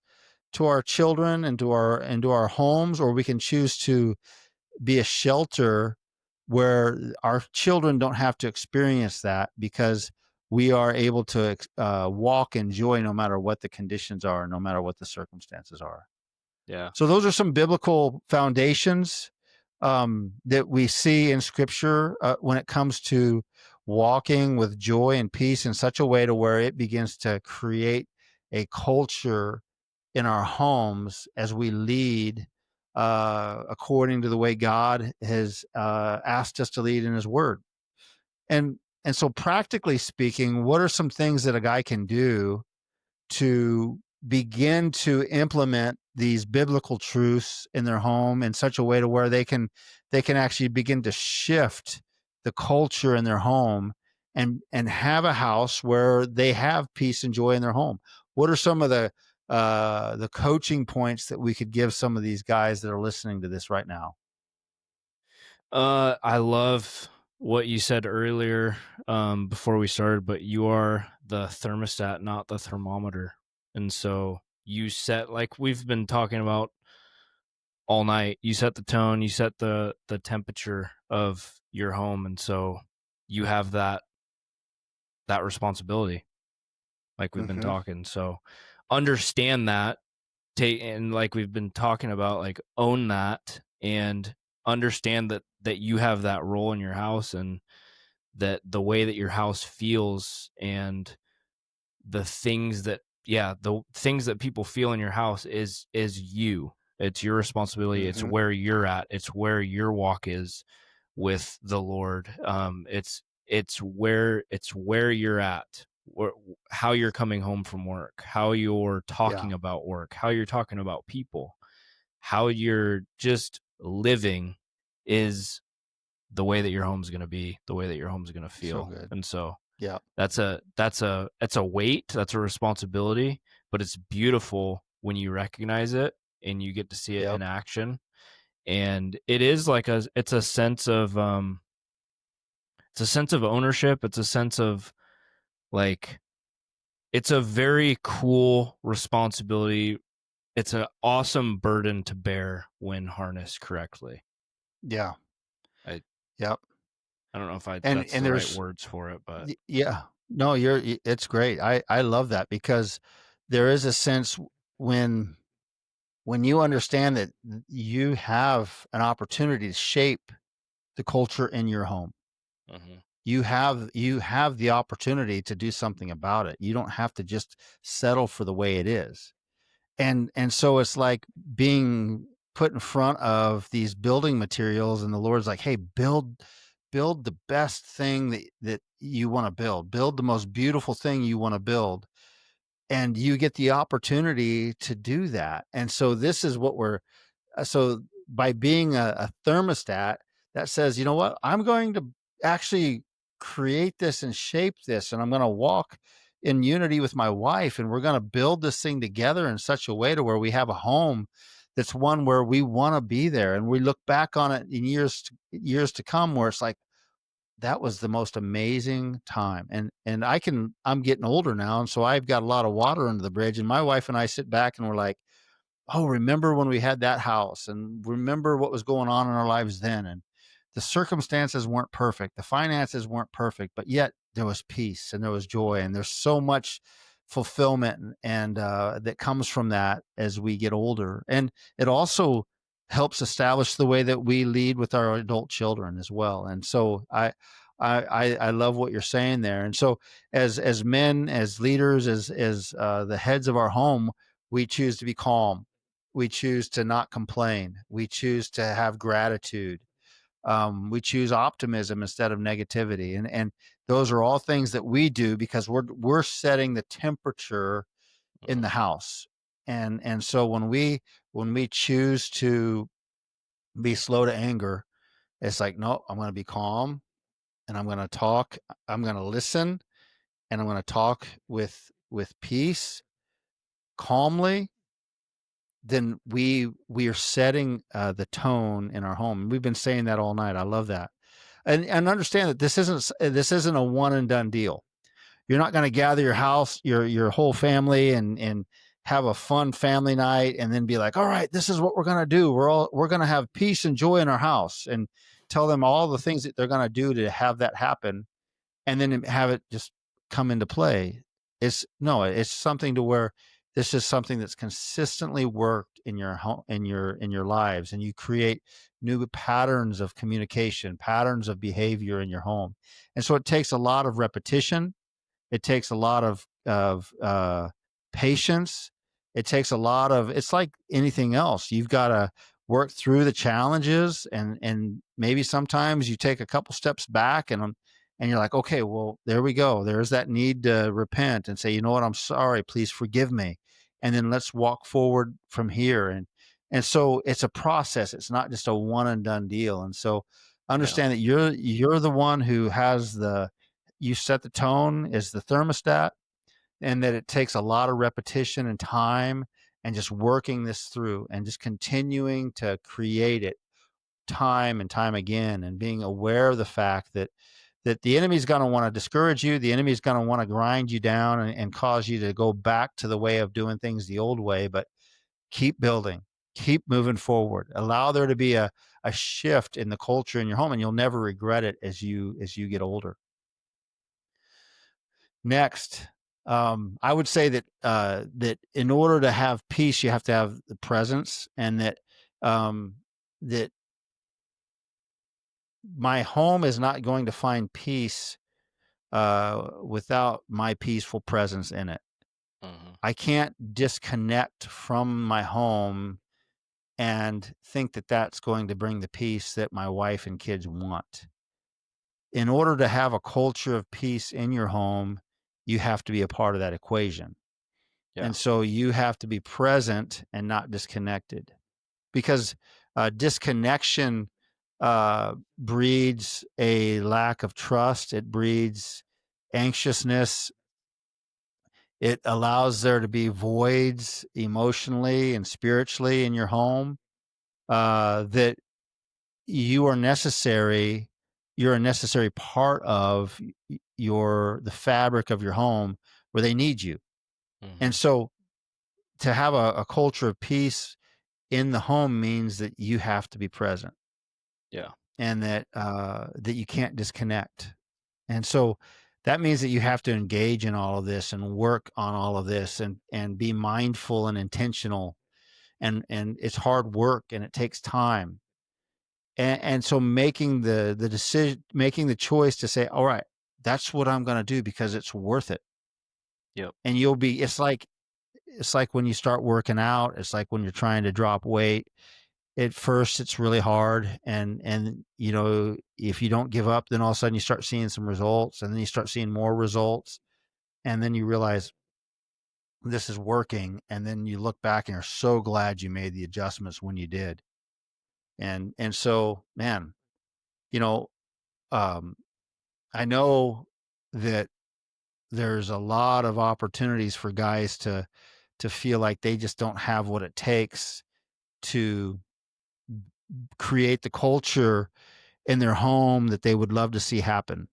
to our children and to our homes, or we can choose to be a shelter where our children don't have to experience that, because we are able to walk in joy no matter what the conditions are, no matter what the circumstances are.
Yeah.
So those are some biblical foundations that we see in Scripture when it comes to walking with joy and peace in such a way to where it begins to create a culture in our homes as we lead according to the way God has asked us to lead in His Word. And so, practically speaking, what are some things that a guy can do to begin to implement these biblical truths in their home in such a way to where they can actually begin to shift the culture in their home and have a house where they have peace and joy in their home? What are some of the coaching points that we could give some of these guys that are listening to this right now?
I love what you said earlier, before we started, but you are the thermostat, not the thermometer. And so you set, like we've been talking about all night, you set the tone, you set the temperature of your home. And so you have that responsibility, like we've been
Mm-hmm.
talking. So understand that, take, and like we've been talking about, like own that and understand that you have that role in your house, and that the way that your house feels, and the things that, yeah, the things that people feel in your house is you. It's your responsibility. It's
Mm-hmm.
where you're at. It's where your walk is with the Lord. It's where you're at, where, how you're coming home from work, how you're
Yeah.
talking about work, how you're talking about people, how you're just living is the way that your home's going to be, the way that your home's going to
So
feel.
good.
And so
Yeah.
that's a weight, that's a responsibility, but it's beautiful when you recognize it and you get to see it in
Yep.
action. And it is like it's a sense of it's a sense of ownership. It's a sense of, like, it's a very cool responsibility. It's an awesome burden to bear when harnessed correctly.
Yeah.
I
Yep.
I don't know if that's
And
the right
there's
words for it, but
Yeah. No, it's great. I love that, because there is a sense when you understand that you have an opportunity to shape the culture in your home.
mhm.
You have the opportunity to do something about it. You don't have to just settle for the way it is. And so it's like being put in front of these building materials, and the Lord's like, "Hey, build the best thing that you want to build. Build the most beautiful thing you want to build." And you get the opportunity to do that. And so this is what we're so by being a thermostat that says, you know what, I'm going to actually create this and shape this, and I'm going to walk in unity with my wife, and we're going to build this thing together in such a way to where we have a home that's one where we want to be there, and we look back on it in years to come, where it's like, that was the most amazing time. And I'm getting older now, and so I've got a lot of water under the bridge, and my wife and I sit back and we're like, oh, remember when we had that house, and remember what was going on in our lives then. And the circumstances weren't perfect, the finances weren't perfect, but yet there was peace and there was joy. And there's so much fulfillment and that comes from that as we get older. And it also helps establish the way that we lead with our adult children as well. And so I love what you're saying there. And so as men, as leaders, as the heads of our home, we choose to be calm. We choose to not complain. We choose to have gratitude. We choose optimism instead of negativity, and those are all things that we do because we're setting the temperature in the
Mhm.
house. And so when we choose to be slow to anger, it's like, no, I'm going to be calm, and I'm going to talk. I'm going to listen, and I'm going to talk with peace, calmly. Then we are setting the tone in our home. We've been saying that all night. I love that, and understand that this isn't a one and done deal. you're not going to gather your whole family and have a fun family night and then be like, all right, this is what we're going to do. We're going to have peace and joy in our house, and tell them all the things that they're going to do to have that happen, and then have it just come into play. It's no, it's something to where this is something that's consistently worked in your home, in your lives, and you create new patterns of communication, patterns of behavior in your home. And so it takes a lot of repetition, it takes a lot of patience. It takes a lot of. It's like anything else. You've got to work through the challenges, and maybe sometimes you take a couple steps back, and you're like, okay, well, there we go. There's that need to repent and say, you know what, I'm sorry. Please forgive me, and then let's walk forward from here. And so it's a process. It's not just a one and done deal. And so
Yeah.
understand that you're the one who has the you set the tone as the thermostat, and that it takes a lot of repetition and time and just working this through and just continuing to create it time and time again, and being aware of the fact that the enemy's going to want to discourage you, the enemy's going to want to grind you down and cause you to go back to the way of doing things the old way. But keep building, keep moving forward, allow there to be a shift in the culture in your home, and you'll never regret it as you get older. Next, I would say that in order to have peace, you have to have the presence, and um, that my home is not going to find peace without my peaceful presence in it.
Hmm.
I can't disconnect from my home and think that that's going to bring the peace that my wife and kids want. In order to have a culture of peace in your home, you have to be a part of that equation.
Yeah.
And so you have to be present and not disconnected, because disconnection breeds a lack of trust. It breeds anxiousness. It allows there to be voids emotionally and spiritually in your home, that you are necessary. You're a necessary part of the fabric of your home, where they need you.
Hmm.
And so to have a culture of peace in the home means that you have to be present,
Yeah.
and that you can't disconnect. And so that means that you have to engage in all of this and work on all of this, and be mindful and intentional, and it's hard work and it takes time. And so making the decision, making the choice to say, all right, that's what I'm going to do because it's worth it.
Yep.
And it's like when you start working out, it's like when you're trying to drop weight. At first it's really hard, and if you don't give up, then all of a sudden you start seeing some results, and then you start seeing more results, and then you realize this is working, and then you look back and you're so glad you made the adjustments when you did. And so, man, you know um I know that there's a lot of opportunities for guys to feel like they just don't have what it takes to create the culture in their home that they would love to see happen,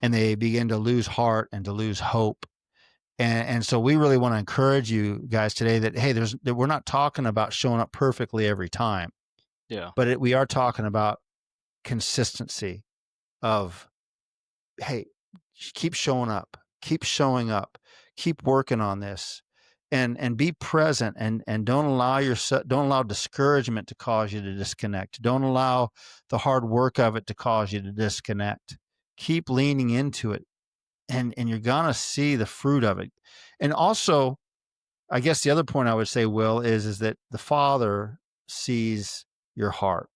and they begin to lose heart and to lose hope. And so we really want to encourage you guys today that, hey, that we're not talking about showing up perfectly every time,
Yeah.
but we are talking about consistency of, hey, keep showing up, keep showing up, keep working on this, and be present, and don't allow discouragement to cause you to disconnect. Don't allow the hard work of it to cause you to disconnect. Keep leaning into it, and you're gonna see the fruit of it. And also, I guess the other point I would say, Will, is that the Father sees your heart.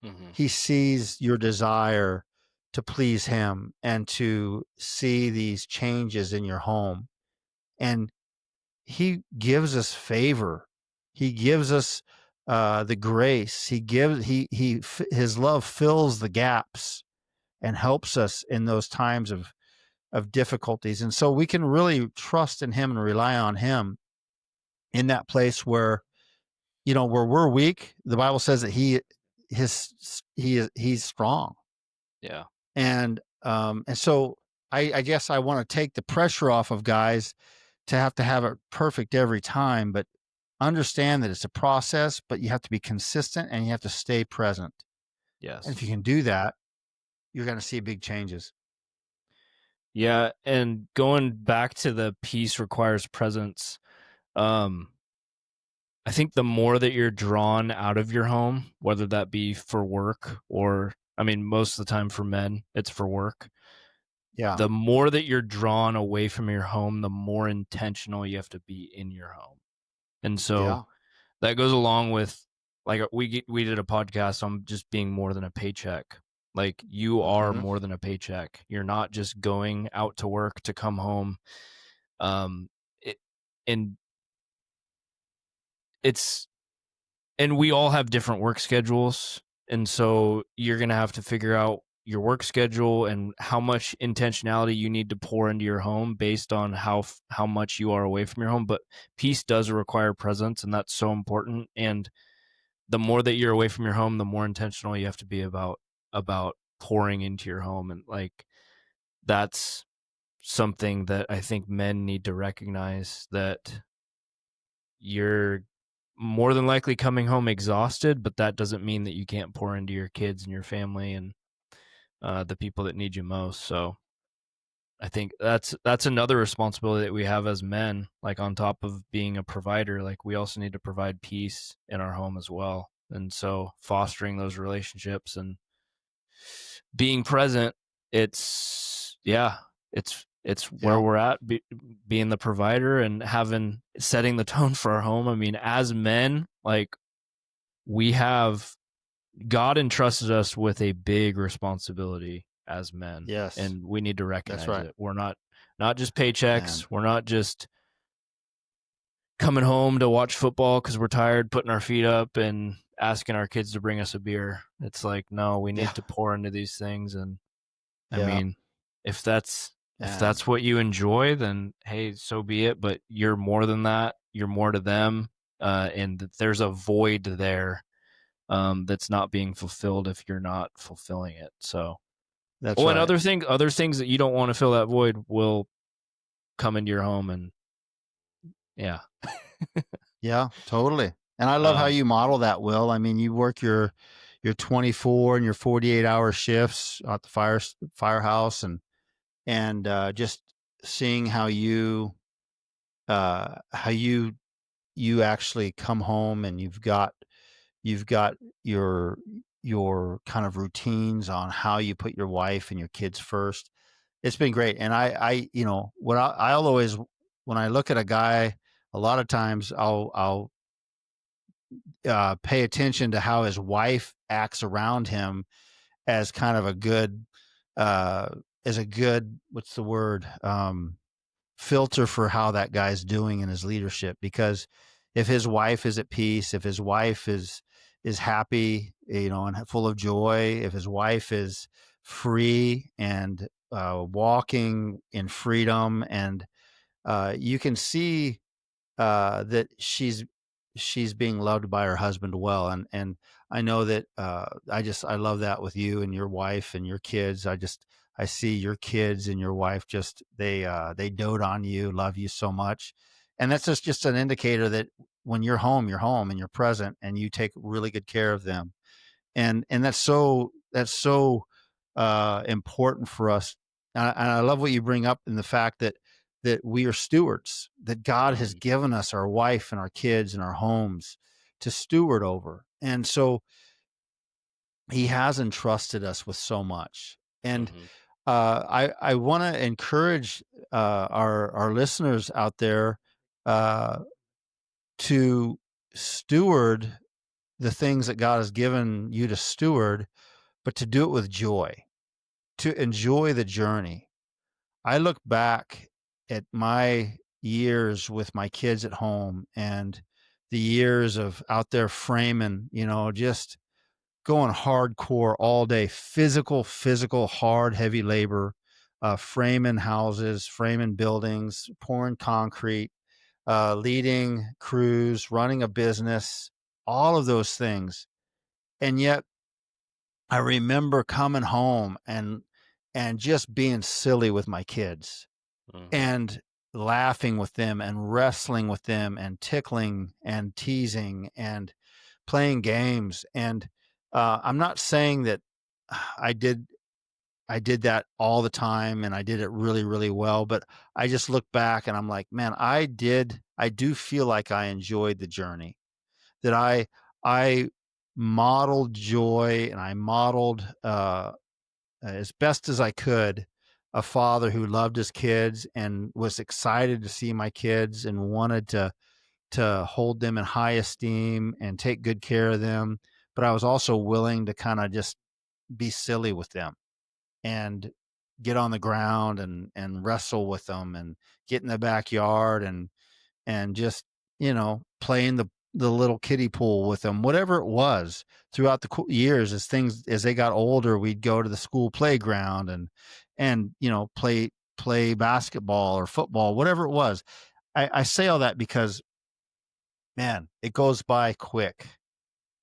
Hmm.
He sees your desire to please him and to see these changes in your home. And he gives us favor. He gives us the grace. His love fills the gaps and helps us in those times of difficulties. And so we can really trust in him and rely on him in that place where, where we're weak. The Bible says that he's strong.
Yeah.
And so I guess I want to take the pressure off of guys to have it perfect every time, but understand that it's a process, but you have to be consistent and you have to stay present. And if you
Yes.
can do that, you're going to see big changes.
Yeah, and going back to the peace requires presence. Um, I think the more that you're drawn out of your home, whether that be for work or, I mean, most of the time for men, it's for work.
Yeah.
The more that you're drawn away from your home, the more intentional you have to be in your home. And so
Yeah.
that goes along with, like, we did a podcast on just being more than a paycheck. Like, you are
Hmm.
more than a paycheck. You're not just going out to work to come home. Um, it, and it's and we all have different work schedules, and so you're going to have to figure out your work schedule and how much intentionality you need to pour into your home based on how much you are away from your home. But peace does require presence, and that's so important. And the more that you're away from your home, the more intentional you have to be about pouring into your home. And, like, that's something that I think men need to recognize, that you're more than likely coming home exhausted, but that doesn't mean that you can't pour into your kids and your family and the people that need you most. So I think that's another responsibility that we have as men. Like, on top of being a provider, like, we also need to provide peace in our home as well. And so fostering those relationships and being present, it's where
Yeah.
we're at, being the provider and setting the tone for our home. I mean, as men, like, we have God entrusted us with a big responsibility as men,
Yes.
and we need to
That's
recognize
right,
it. We're not just paychecks.
man.
We're not just coming home to watch football because we're tired, putting our feet up and asking our kids to bring us a beer. It's like, no, we
Yeah.
need to pour into these things. And I
Yeah.
mean, if that's if
And
that's what you enjoy, then hey, so be it. But you're more than that. You're more to them, and there's a void there, that's not being fulfilled if you're not fulfilling it. So,
that's
oh, and
right.
other things that you don't want to fill that void will come into your home, and yeah,
Yeah, totally. And I love how
um,
you model that, Will. I mean, you work your 24 and your 48-hour shifts at the firehouse, and just seeing how you actually come home and you've got your your kind of routines on how you put your wife and your kids first. It's been great. And what I'll always, when I look at a guy, a lot of times I'll pay attention to how his wife acts around him as kind of a good, uh, as a good, what's the word? Filter for how that guy's doing in his leadership. Because if his wife is at peace, if his wife is happy, and full of joy, if his wife is free and walking in freedom, and you can see that she's being loved by her husband well. And I know that I love that with you and your wife and your kids. I see your kids and your wife, just they dote on you, love you so much. And that's just an indicator that when you're home and you're present and you take really good care of them. And that's so important for us. And I love what you bring up in the fact that we are stewards, that God has
mhm,
given us our wife and our kids and our homes to steward over. And so he has entrusted us with so much. And
mhm,
I want to encourage our listeners out there uh, to steward the things that God has given you to steward, but to do it with joy, to enjoy the journey. I look back at my years with my kids at home and the years of out there framing, just going hardcore all day, physical, hard, heavy labor, framing houses, framing buildings, pouring concrete, leading crews, running a business, all of those things. And yet I remember coming home and just being silly with my kids
Mhm.
and laughing with them and wrestling with them and tickling and teasing and playing games. And I'm not saying that I did I did that all the time and I did it really, really well, but I just look back and I'm like, man, I do feel like I enjoyed the journey. That I modeled joy and I modeled as best as I could a father who loved his kids and was excited to see my kids and wanted to hold them in high esteem and take good care of them. But I was also willing to kind of just be silly with them and get on the ground and wrestle with them and get in the backyard and just, play in the little kiddie pool with them, whatever it was. Throughout the years, as they got older, we'd go to the school playground and play basketball or football, whatever it was. I say all that because, man, it goes by quick,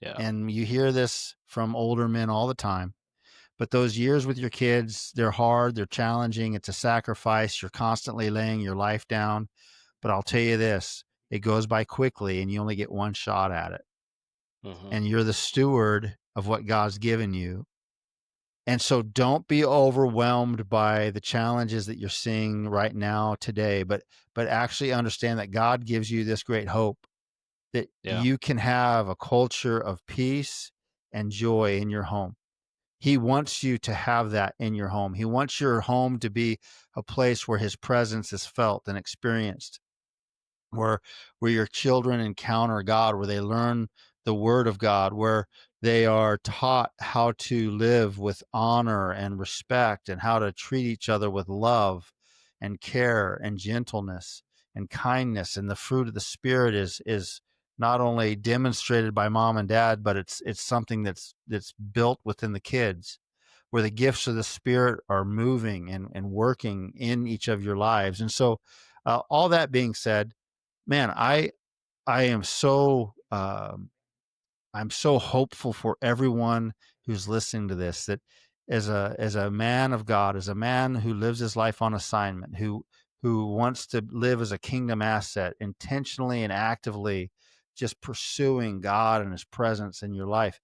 Yeah.
and you hear this from older men all the time. But those years with your kids, they're hard, they're challenging, it's a sacrifice. You're constantly laying your life down. But I'll tell you this, it goes by quickly and you only get one shot at it.
Mhm.
And you're the steward of what God's given you. And so don't be overwhelmed by the challenges that you're seeing right now today, but actually understand that God gives you this great hope that
Yeah.
you can have a culture of peace and joy in your home. He wants you to have that in your home. He wants your home to be a place where his presence is felt and experienced, where your children encounter God, where they learn the word of God, where they are taught how to live with honor and respect and how to treat each other with love and care and gentleness and kindness. And the fruit of the spirit is not only demonstrated by mom and dad, but it's something that's built within the kids, where the gifts of the spirit are moving and working in each of your lives. And so all that being said, man, I am I'm so hopeful for everyone who's listening to this, that as a man of God, as a man who lives his life on assignment, who wants to live as a kingdom asset, intentionally and actively just pursuing God and his presence in your life,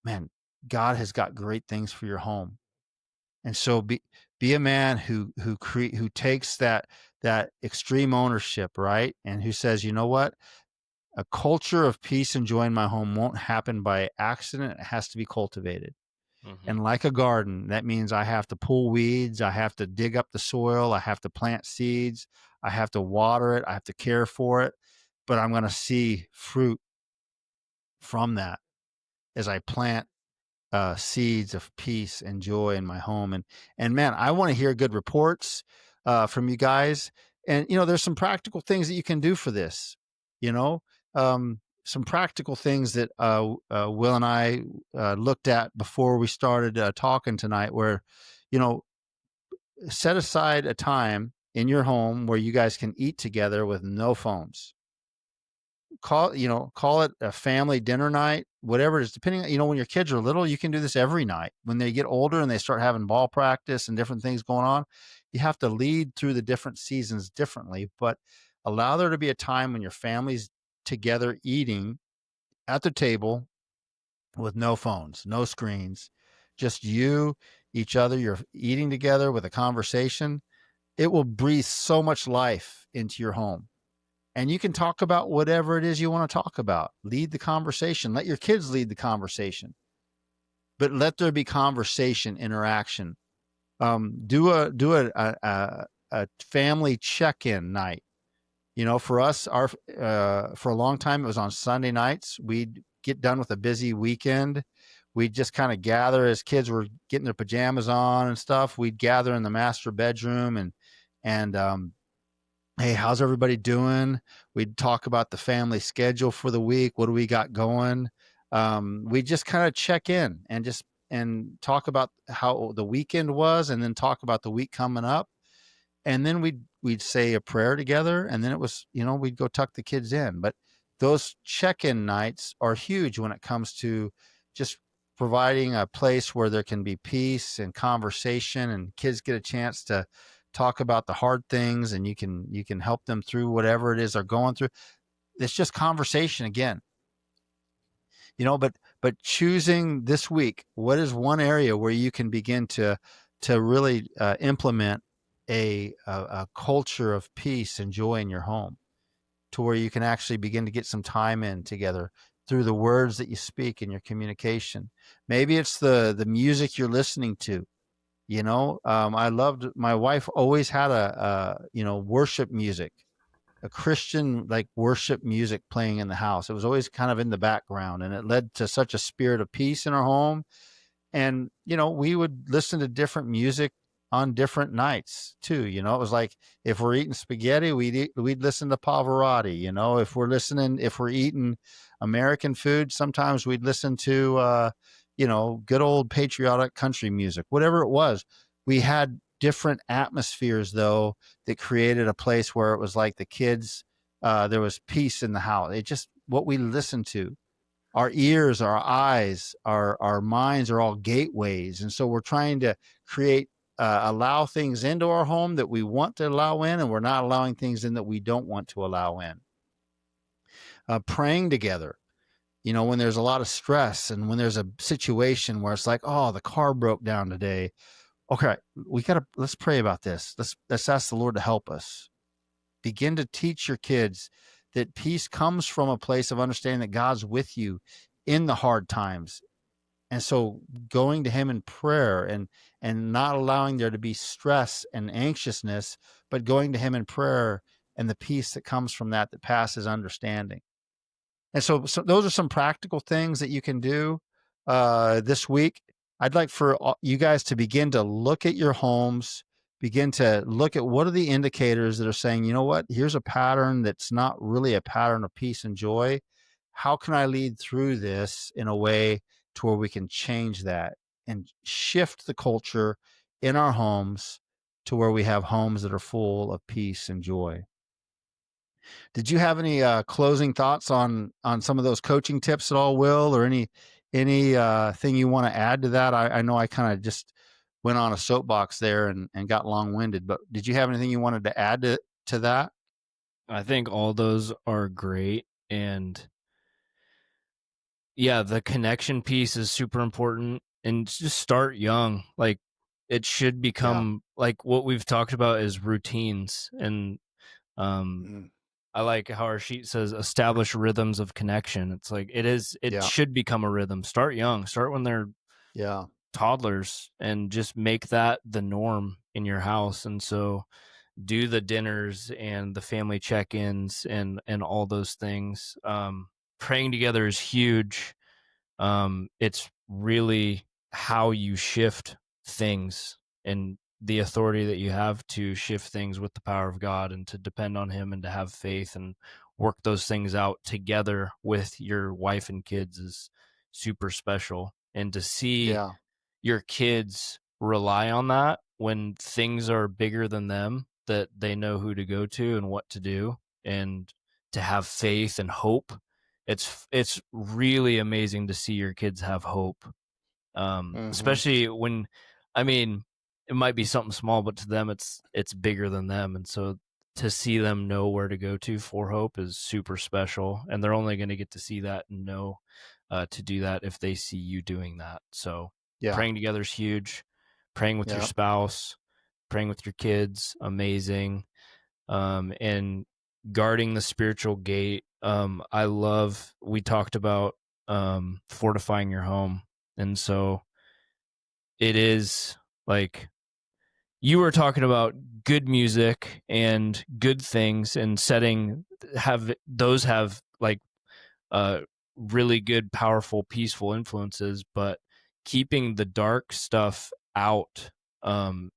man, God has got great things for your home. And so be a man who takes that extreme ownership, right? And who says, you know what? A culture of peace and joy in my home won't happen by accident. It has to be cultivated.
Mhm.
And like a garden, that means I have to pull weeds, I have to dig up the soil, I have to plant seeds, I have to water it, I have to care for it. But I'm going to see fruit from that as I plant seeds of peace and joy in my home. And man, I want to hear good reports from you guys. And there's some practical things that you can do for this. You know, some practical things that Will and I looked at before we started talking tonight. Where, you know, set aside a time in your home where you guys can eat together with no phones. Call it a family dinner night, whatever it is, depending, when your kids are little, you can do this every night. When they get older and they start having ball practice and different things going on, you have to lead through the different seasons differently, but allow there to be a time when your family's together eating at the table with no phones, no screens, just you, each other, you're eating together with a conversation. It will breathe so much life into your home, and you can talk about whatever it is you want to talk about. Lead the conversation. Let your kids lead the conversation, but let there be conversation, interaction. Do a family check-in night. For us, our for a long time it was on Sunday nights. We'd get done with a busy weekend. We'd just kind of gather as kids were getting their pajamas on and stuff. We'd gather in the master bedroom and hey, how's everybody doing? We'd talk about the family schedule for the week. What do we got going? We just kind of check in and talk about how the weekend was, and then talk about the week coming up. And then we'd say a prayer together, and then it was, we'd go tuck the kids in. But those check-in nights are huge when it comes to just providing a place where there can be peace and conversation, and kids get a chance to talk about the hard things, and you can help them through whatever it is they're going through. It's just conversation again, but choosing this week, what is one area where you can begin to really implement a culture of peace and joy in your home, to where you can actually begin to get some time in together through the words that you speak in your communication. Maybe it's the music you're listening to. I loved, my wife always had a worship music, a Christian like worship music playing in the house. It was always kind of in the background, and it led to such a spirit of peace in our home. And we would listen to different music on different nights too. It was like, if we're eating spaghetti, we'd listen to Pavarotti. If we're eating American food, sometimes we'd listen to good old patriotic country music. Whatever it was, we had different atmospheres though, that created a place where it was like the kids, there was peace in the house. It just, what we listened to, our ears, our eyes, our minds are all gateways. And so we're trying to create, allow things into our home that we want to allow in, and we're not allowing things in that we don't want to allow in. Praying together, when there's a lot of stress, and when there's a situation where it's like, oh, the car broke down today. Okay, let's pray about this. Let's ask the Lord to help us. Begin to teach your kids that peace comes from a place of understanding that God's with you in the hard times. And so going to him in prayer, and not allowing there to be stress and anxiousness, but going to him in prayer, and the peace that comes from that passes understanding. And so those are some practical things that you can do this week. I'd like for you guys to begin to look at your homes, begin to look at what are the indicators that are saying, you know what, here's a pattern that's not really a pattern of peace and joy. How can I lead through this in a way to where we can change that and shift the culture in our homes to where we have homes that are full of peace and joy? Did you have any closing thoughts on some of those coaching tips at all, Will, or any thing you want to add to that? I know I kind of just went on a soapbox there and got long winded, but did you have anything you wanted to add to that?
I think all those are great. And yeah, the connection piece is super important, and just start young. Like, it should
Yeah.
become like what we've talked about is routines. And um
Mm.
I like how our sheet says establish rhythms of connection. It's like it
Yeah.
should become a rhythm. Start young. Start when they're
Yeah.
toddlers, and just make that the norm in your house. And so do the dinners and the family check-ins and all those things. Praying together is huge. It's really how you shift things, and the authority that you have to shift things with the power of God, and to depend on him, and to have faith and work those things out together with your wife and kids is super special. And to see
Yeah.
your kids rely on that when things are bigger than them, that they know who to go to and what to do, and to have faith and hope. It's really amazing to see your kids have hope.
Hmm.
Especially when, I mean, it might be something small, but to them it's bigger than them. And so to see them know where to go to for hope is super special, and they're only going to get to see that and know to do that if they see you doing that. So
Yeah.
praying together is huge. Praying with your
Yeah.
spouse, praying with your kids, amazing. And guarding the spiritual gate. I love, we talked about fortifying your home. And so it is like, you were talking about good music and good things, and have like uh really good, powerful, peaceful influences, but keeping the dark stuff out, um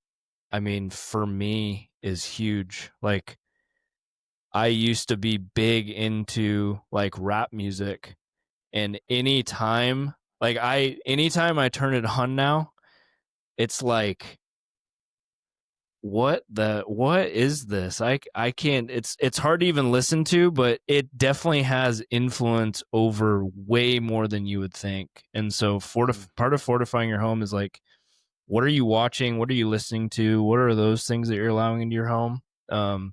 I mean, for me, is huge. Like, I used to be big into like rap music, and anytime I turn it on now, it's like what is this? I can't, it's hard to even listen to, but it definitely has influence over way more than you would think. And so
Mm.
part of fortifying your home is like, what are you watching? What are you listening to? What are those things that you're allowing into your home? Um,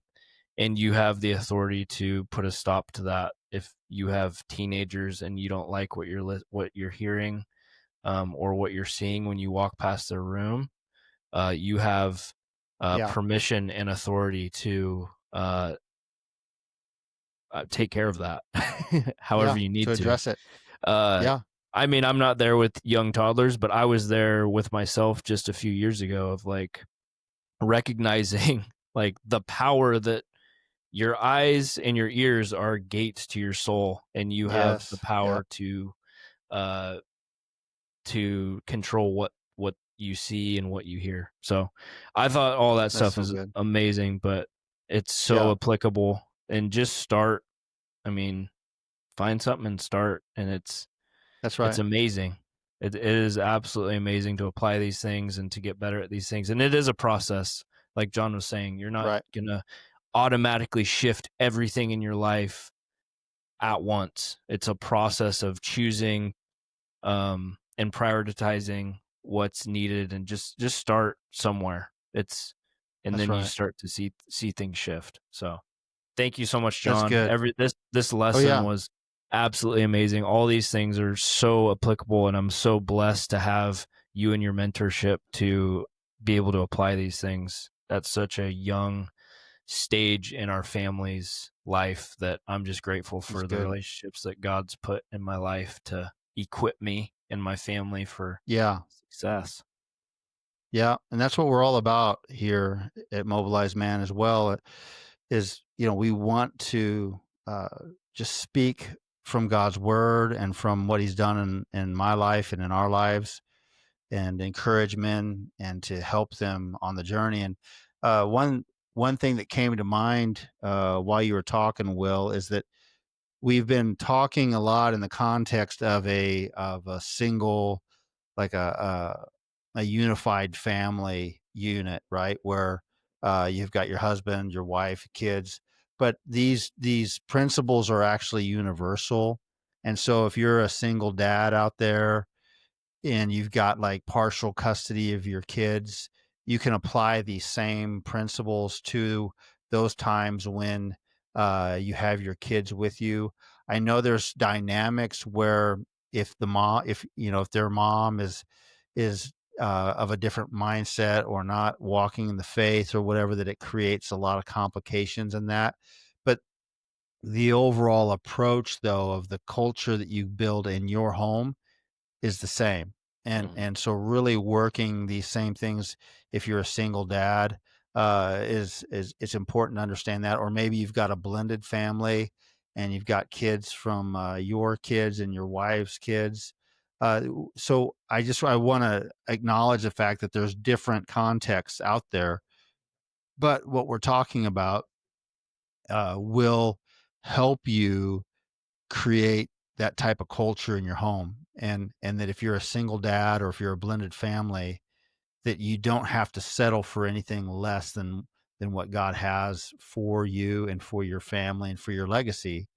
and you have the authority to put a stop to that if you have teenagers and you don't like what you're hearing, or what you're seeing when you walk past their room. You have
Yeah.
permission and authority to take care of that however
Yeah.
you
To
need to.
address it.
Uh,
Yeah.
I mean, I'm not there with young toddlers, but I was there with myself just a few years ago of like recognizing like the power that your eyes and your ears are gates to your soul, and you have the
Yes. Yeah.
power uh, to control what you see and what you hear. So I thought all that
That's
stuff
so
is
good.
amazing, but it's so
Yeah.
applicable. And just start. I mean, find something and start, and
That's
it's
right.
amazing. It is absolutely amazing to apply these things and to get better at these things. And it is a process, like John was saying. You're not
Right.
gonna automatically shift everything in your life at once. It's a process of choosing, and prioritizing what's needed, and just start somewhere. It's and
That's
then you
right.
start to see things shift. So thank you so much,
That's
John.
good.
This
Oh
lesson
yeah.
was absolutely amazing. All these things are so applicable, and I'm so blessed to have you and your mentorship to be able to apply these things at such a young stage in our family's life, that I'm just grateful
That's
for the
good.
relationships that God's put in my life to equip me and my family for
Yeah.
success.
Yeah, and that's what we're all about here at Mobilize Man as well. Is we want to uh, just speak from God's word and from what He's done in my life and in our lives, and encourage men and to help them on the journey. And one thing that came to mind while you were talking, Will, is that we've been talking a lot in the context of a single, like a unified family unit, right? Where you've got your husband, your wife, kids, but these principles are actually universal. And so if you're a single dad out there and you've got like partial custody of your kids, you can apply these same principles to those times when you have your kids with you. I know there's dynamics where if the mom, if their mom is of a different mindset or not walking in the faith or whatever, that it creates a lot of complications in that. But the overall approach, though, of the culture that you build in your home is the same.
Mhm.
And so really working these same things, if you're a single dad, is it's important to understand that. Or maybe you've got a blended family and you've got kids from your kids and your wife's kids. So I want to acknowledge the fact that there's different contexts out there, but what we're talking about will help you create that type of culture in your home. And that if you're a single dad or if you're a blended family, that you don't have to settle for anything less than what God has for you and for your family and for your legacy.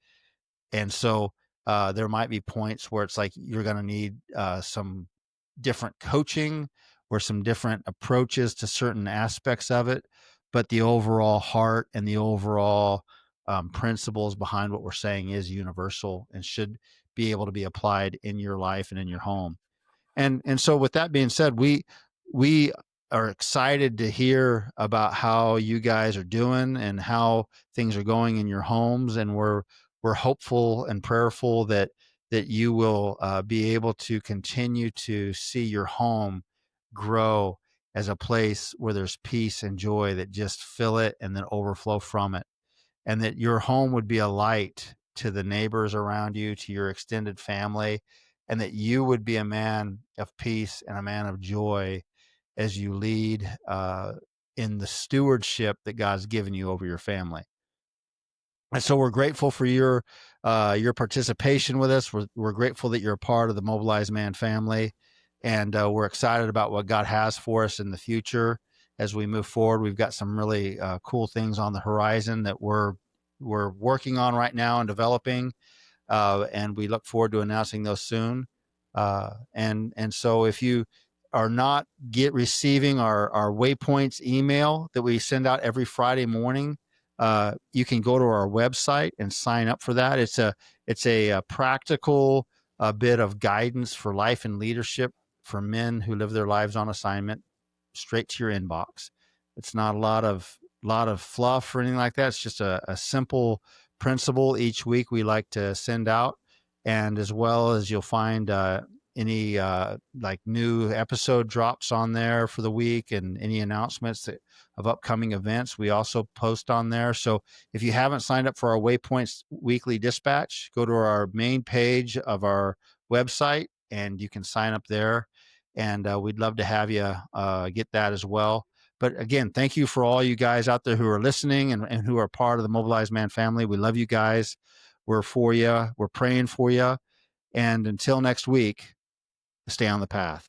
And so there might be points where it's like you're going to need some different coaching or some different approaches to certain aspects of it. But the overall heart and the overall principles behind what we're saying is universal and should be able to be applied in your life and in your home. And so with that being said, we are excited to hear about how you guys are doing and how things are going in your homes, and we're hopeful and prayerful that you will be able to continue to see your home grow as a place where there's peace and joy that just fill it and then overflow from it, and that your home would be a light to the neighbors around you, to your extended family, and that you would be a man of peace and a man of joy as you lead in the stewardship that God's given you over your family. And so we're grateful for your participation with us. We're grateful that you're a part of the Mobilized Man family, and we're excited about what God has for us in the future. as we move forward. We've got some really cool things on the horizon that we're working on right now and developing, and we look forward to announcing those soon. And so if you are not receiving our waypoints email that we send out every Friday morning, you can go to our website and sign up for that. It's a practical bit of guidance for life and leadership for men who live their lives on assignment, straight to your inbox. It's not a lot of fluff or anything like that. It's just a simple principle each week we like to send out, and as well as you'll find any like new episode drops on there for the week, and any announcements of upcoming events we also post on there. So if you haven't signed up for our Waypoints weekly dispatch, go to our main page of our website and you can sign up there, and we'd love to have you get that as well. But again, thank you for all you guys out there who are listening and who are part of the Mobilized Man family. We love you guys. We're for you. We're praying for you. And until next week, stay on the path.